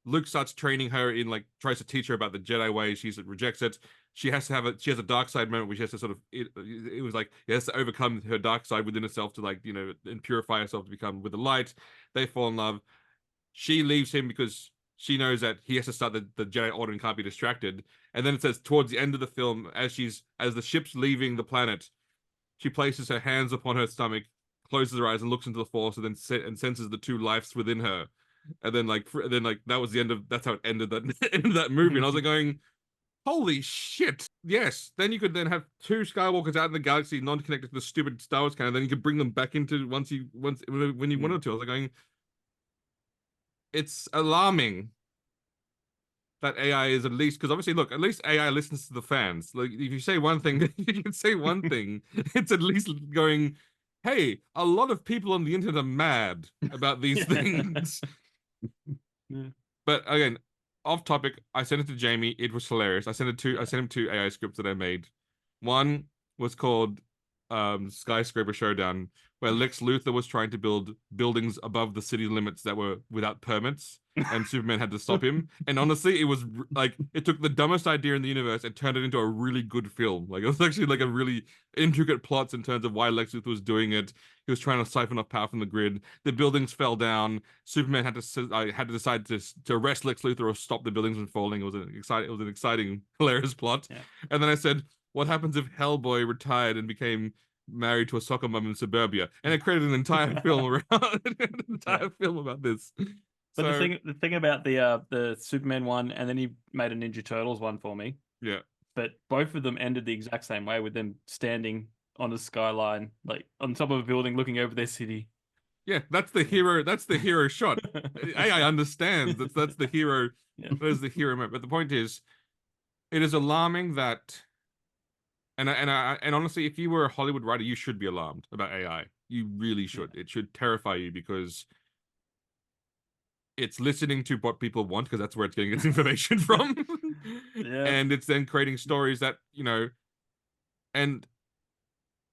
Luke starts training her in like tries to teach her about the Jedi way. She rejects it. She has a dark side moment where she has to sort of it was like she has to overcome her dark side within herself to like and purify herself to become with the light. They fall in love. She leaves him because she knows that he has to start the Jedi Order and can't be distracted. And then it says towards the end of the film, as the ship's leaving the planet, she places her hands upon her stomach, closes her eyes, and looks into the Force, and then senses the 2 lives within her. And then that was the end of that's how it ended that movie. And I was like going, holy shit! Yes. Then you could then have 2 Skywalkers out in the galaxy, non-connected to the stupid Star Wars canon. Then you could bring them back into when you wanted to. I was like going, it's alarming that AI is at least, because obviously, look, at least AI listens to the fans. Like, if you say one thing, you can say one thing. It's at least going, hey, a lot of people on the internet are mad about these things. But again, off topic, I sent it to Jamie. It was hilarious. I sent him 2 AI scripts that I made. One was called Skyscraper Showdown, where Lex Luthor was trying to build buildings above the city limits that were without permits, and Superman had to stop him. And honestly, it was like it took the dumbest idea in the universe and turned it into a really good film. Like it was actually like a really intricate plots in terms of why Lex Luthor was doing it. He was trying to siphon off power from the grid. The buildings fell down. Superman had to decide to arrest Lex Luthor or stop the buildings from falling. It was an exciting, hilarious plot. Yeah. And then I said, what happens if Hellboy retired and became married to a soccer mom in suburbia? And it created an entire film film about this. But the thing about the Superman one, and then he made a Ninja Turtles one for me. Yeah. But both of them ended the exact same way, with them standing on a skyline, like on top of a building, looking over their city. Yeah, that's the hero. That's the hero shot. AI understands that's the hero. Yeah. That's the hero moment. But the point is, it is alarming that. And honestly, if you were a Hollywood writer, you should be alarmed about AI. You really should. Yeah. It should terrify you because it's listening to what people want, because that's where it's getting its information from. Yeah. And it's then creating stories that, and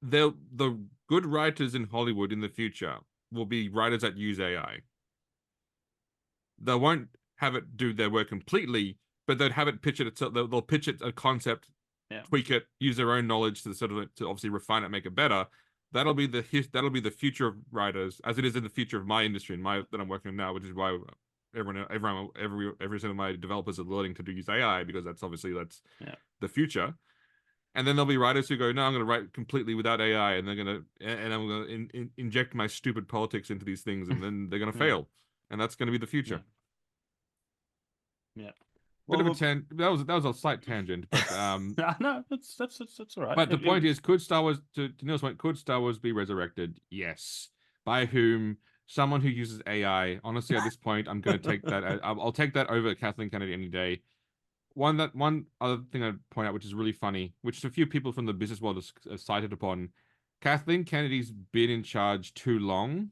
the good writers in Hollywood in the future will be writers that use AI. They won't have it do their work completely, but they'll have it pitch it itself. They'll pitch it a concept. Yeah. Tweak it, use their own knowledge to obviously refine it, make it better. That'll be the future of writers, as it is in the future of my industry that I'm working in now, which is why every single of my developers are learning to use AI, because that's the future. And then there'll be writers who go, no, I'm going to write completely without AI, and I'm going to inject my stupid politics into these things, and then they're going to fail, and that's going to be the future. Yeah. Bit of a that was a slight tangent, but no, that's all right. But the point is, could Star Wars, to Neil's point, could Star Wars be resurrected? Yes. By whom? Someone who uses AI. Honestly, at this point, I'm going to take that. I'll take that over Kathleen Kennedy any day. One other thing I'd point out, which is really funny, which a few people from the business world have cited upon. Kathleen Kennedy's been in charge too long,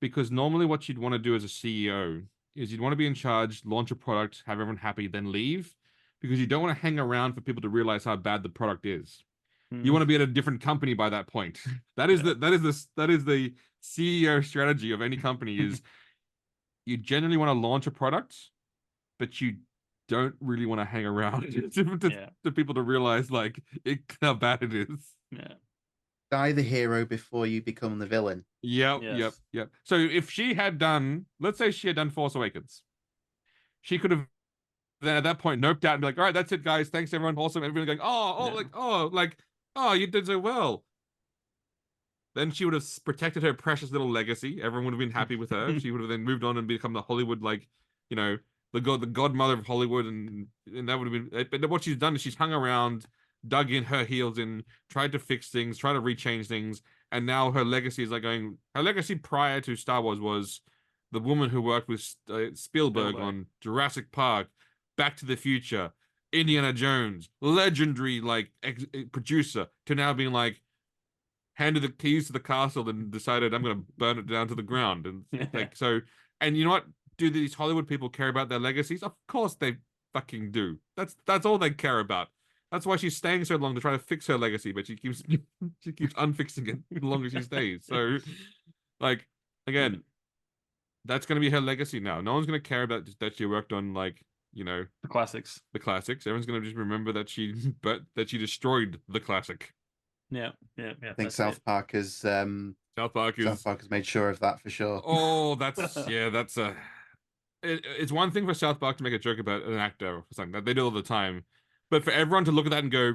because normally what you'd want to do as a CEO is you'd want to be in charge, launch a product, have everyone happy, then leave, because you don't want to hang around for people to realize how bad the product is. You want to be at a different company by that point. That is the CEO strategy of any company. Is you generally want to launch a product, but you don't really want to hang around to people to realize like how bad it is. Yeah. Die the hero before you become the villain. Yep. So if she had done, let's say she had done Force Awakens, she could have then at that point noped out and be like, all right, that's it, guys. Thanks, everyone. Awesome. Everyone going, oh, you did so well. Then she would have protected her precious little legacy. Everyone would have been happy with her. She would have then moved on and become the Hollywood, the godmother of Hollywood, and that would have been. But what she's done is she's hung around, dug in her heels in, tried to fix things, tried to rechange things, and now her legacy is going. Her legacy prior to Star Wars was the woman who worked with Spielberg on Jurassic Park, Back to the Future, Indiana Jones, legendary producer, to now being handed the keys to the castle and decided I'm going to burn it down to the ground, and and you know what? Do these Hollywood people care about their legacies? Of course they fucking do. That's all they care about. That's why she's staying so long, to try to fix her legacy, but she keeps unfixing it the longer she stays. So, again, that's going to be her legacy now. No one's going to care about that she worked on the classics. The classics. Everyone's going to just remember that she destroyed the classic. Yeah. I think South Park has made sure of that for sure. Oh, that's it's one thing for South Park to make a joke about an actor or something that they do all the time, but for everyone to look at that and go,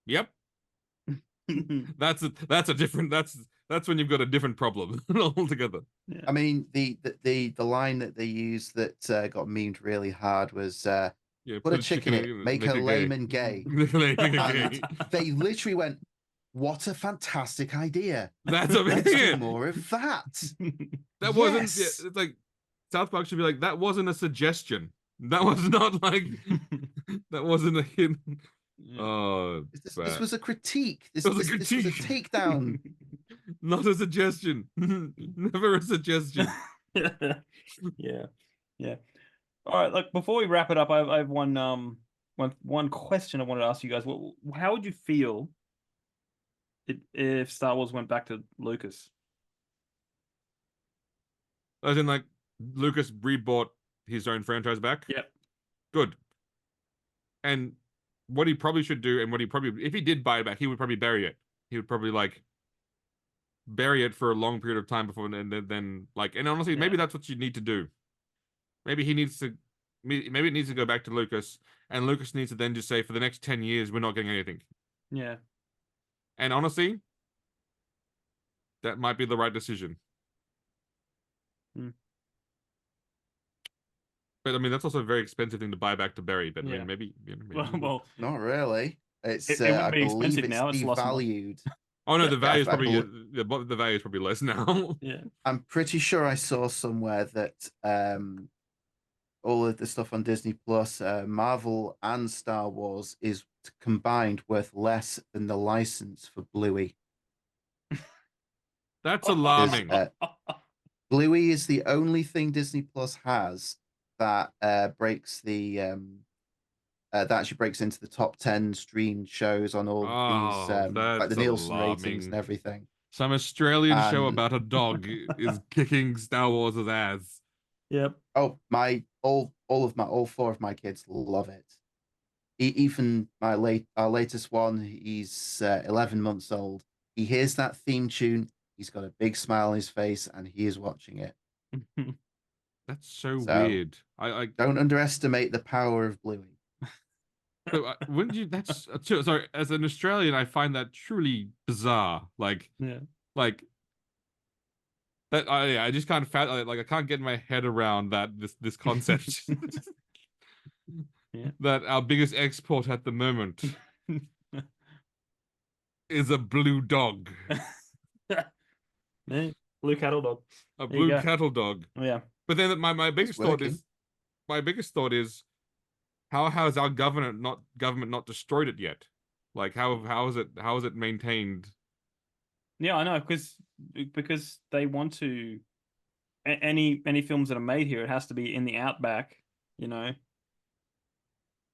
"Yep," that's when you've got a different problem altogether. Yeah. I mean, the line that they used that got memed really hard was, "Put a chick in it, make her lame and gay." And they literally went, "What a fantastic idea! Let's do more of that." That wasn't it's like South Park should be like, that wasn't a suggestion. That was not that wasn't a hint. Oh, this was a critique. This was a takedown. Not a suggestion. Never a suggestion. Yeah. All right, look, before we wrap it up, I have one question I wanted to ask you guys. How would you feel if Star Wars went back to Lucas? As in, Lucas rebought his own franchise back? Yep. Good. And what he probably should do, and if he did buy it back, he would probably bury it. He would probably, bury it for a long period of time before, and then and honestly, maybe that's what you need to do. Maybe it needs to go back to Lucas, and Lucas needs to then just say, for the next 10 years, we're not getting anything. Yeah. And honestly, that might be the right decision. But I mean, that's also a very expensive thing to buy back to bury. But I mean, maybe. Well, not really. It's I believe it's now. It's devalued. Oh no, the value is probably the value is probably less now. Yeah, I'm pretty sure I saw somewhere that all of the stuff on Disney Plus, Marvel and Star Wars is combined worth less than the license for Bluey. That's alarming. Bluey is the only thing Disney Plus has that breaks the that actually breaks into the top 10 streamed shows on all these the Nielsen ratings and everything. Some Australian show about a dog is kicking Star Wars' ass. Yep. Oh, all four of my kids love it. Even our latest one, he's 11 months old. He hears that theme tune. He's got a big smile on his face, and he is watching it. That's so weird. I don't underestimate the power of Bluey. Wouldn't you? That's sorry. As an Australian, I find that truly bizarre. Like that. I just can't like I can't get my head around this concept. That our biggest export at the moment is a blue dog. Blue cattle dog. A blue cattle dog. Yeah. But then my biggest thought is how has our government not destroyed it yet? Like how is it maintained? Yeah, I know, because they want to. Any films that are made here, it has to be in the outback,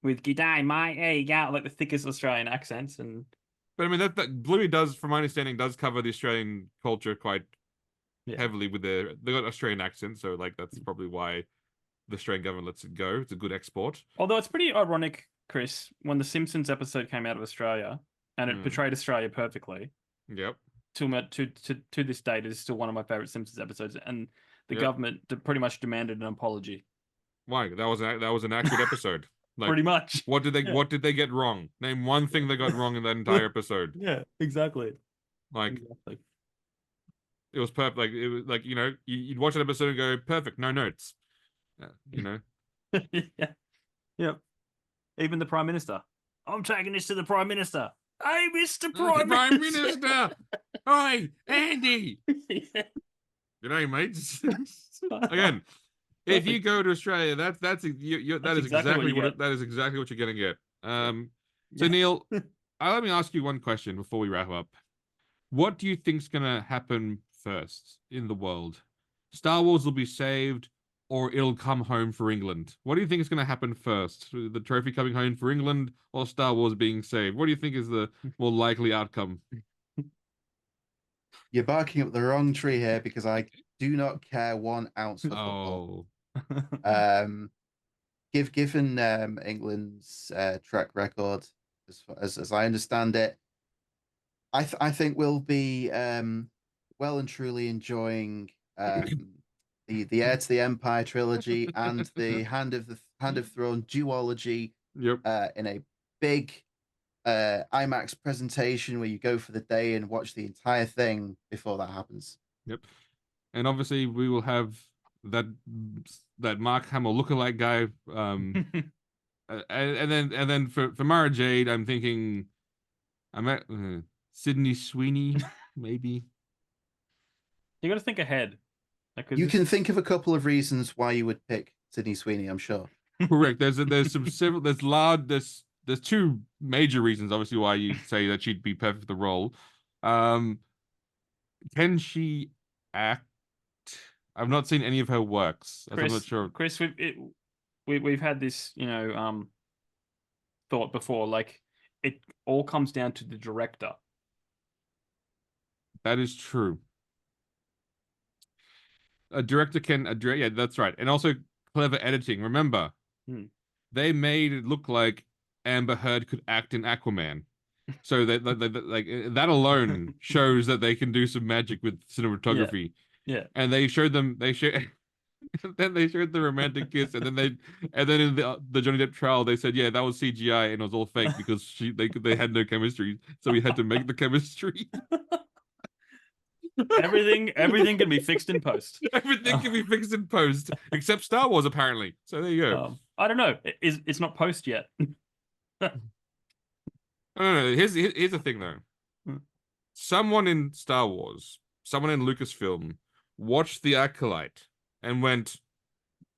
with "G'day, mate, there you go," like the thickest Australian accents. But I mean that Bluey does, from my understanding, does cover the Australian culture quite heavily with they got Australian accents, so like that's probably why the Australian government lets it go. It's a good export. Although it's pretty ironic, Chris, when the Simpsons episode came out of Australia and it portrayed Australia perfectly. Yep. To this date, it is still one of my favorite Simpsons episodes, and the government pretty much demanded an apology. Why? That was an accurate episode. Like, pretty much. What did they get wrong? Name one thing they got wrong in that entire episode. Yeah, exactly. It was perfect. Like it was like you'd watch an episode and go perfect, no notes. Yeah. Yep. Even the Prime Minister. I'm taking this to the Prime Minister. Hey, Mr. Prime Minister. Hi, Andy. G'day, mates. Again, if you go to Australia, that is exactly what you're gonna get. So Neil, let me ask you one question before we wrap up. What do you think's gonna happen first in the world? Star Wars will be saved, or it'll come home for England? What do you think is going to happen first? The trophy coming home for England, or Star Wars being saved? What do you think is the more likely outcome? You're barking up the wrong tree here, because I do not care 1 ounce for football. Given England's track record, as I understand it, I think we'll be well and truly enjoying the Heir to the Empire trilogy and the Hand of Throne duology. In a big IMAX presentation where you go for the day and watch the entire thing before that happens. Yep. And obviously we will have that Mark Hamill lookalike guy. And then for Mara Jade, I'm thinking I'm at Sydney Sweeney, maybe. You got to think ahead. You can think of a couple of reasons why you would pick Sydney Sweeney, I'm sure. Correct. There's two major reasons, obviously, why you say that she'd be perfect for the role. Can she act? I've not seen any of her works. I'm not sure. Chris, we've had this, thought before. Like, it all comes down to the director. That is true. A director can, yeah, that's right. And also clever editing. Remember, they made it look like Amber Heard could act in Aquaman. So that like that alone shows that they can do some magic with cinematography. Yeah. And then they showed the romantic kiss, and then in the Johnny Depp trial they said, yeah, that was CGI and it was all fake because they had no chemistry, so we had to make the chemistry. Everything can be fixed in post. Everything can be fixed in post, except Star Wars, apparently. So there you go. I don't know. It's not post yet. No. Here's the thing, though. Someone in Star Wars, someone in Lucasfilm, watched The Acolyte and went,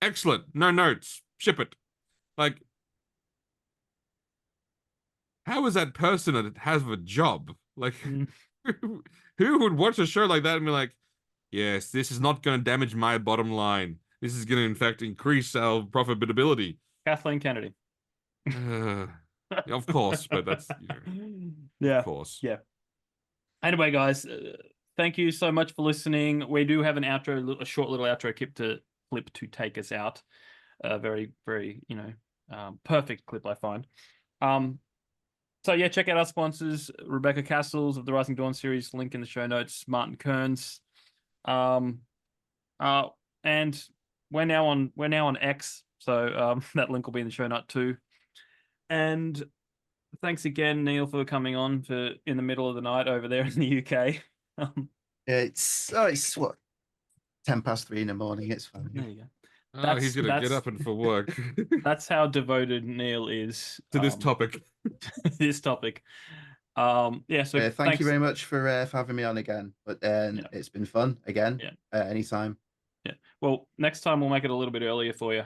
excellent, no notes, ship it. Like, how is that person that has a job? Like, who would watch a show like that and be like, yes, this is not going to damage my bottom line. This is going to, in fact, increase our profitability. Kathleen Kennedy. Of course, but that's, yeah, of course. Yeah. Anyway, guys, thank you so much for listening. We do have a short little outro clip to take us out. Very, very, perfect clip, I find. So yeah, check out our sponsors, Rebecca Cassells of the Rising Dawn series, link in the show notes, Martin Kearns. And we're now on X, so that link will be in the show note too. And thanks again, Neil, for coming on in the middle of the night over there in the UK. It's what 3:10 in the morning. It's fine. There you go. Oh, he's gonna get up and for work. That's how devoted Neil is to this topic. This topic. Yeah. So thank you very much for having me on again. But it's been fun again. Yeah. Anytime. Yeah. Well, next time we'll make it a little bit earlier for you.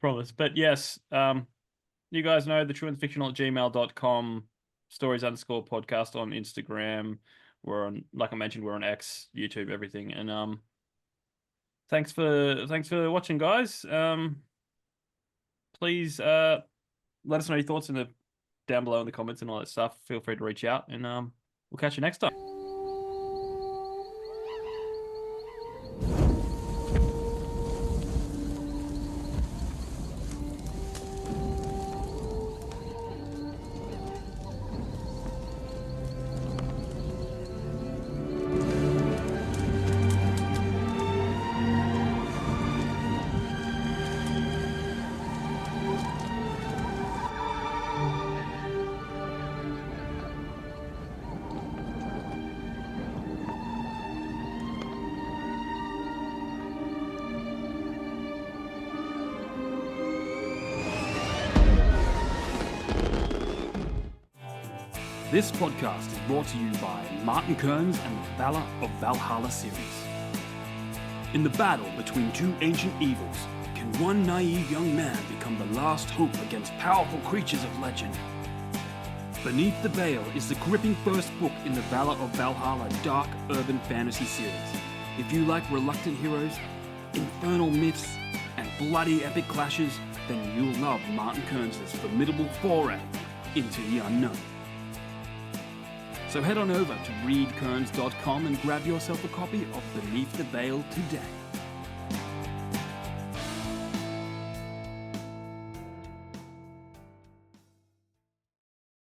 Promise. But yes, you guys know thetrueandthefictional@gmail.com, stories_podcast on Instagram. We're on, like I mentioned, we're on X, YouTube, everything. And thanks for watching, guys. Please let us know your thoughts down below in the comments and all that stuff. Feel free to reach out, and we'll catch you next time. This podcast is brought to you by Martin Kearns and the Valor of Valhalla series. In the battle between two ancient evils, can one naive young man become the last hope against powerful creatures of legend? Beneath the Veil is the gripping first book in the Valor of Valhalla dark urban fantasy series. If you like reluctant heroes, infernal myths, and bloody epic clashes, then you'll love Martin Kearns' formidable foray into the unknown. So head on over to readkearns.com and grab yourself a copy of Beneath the Veil today.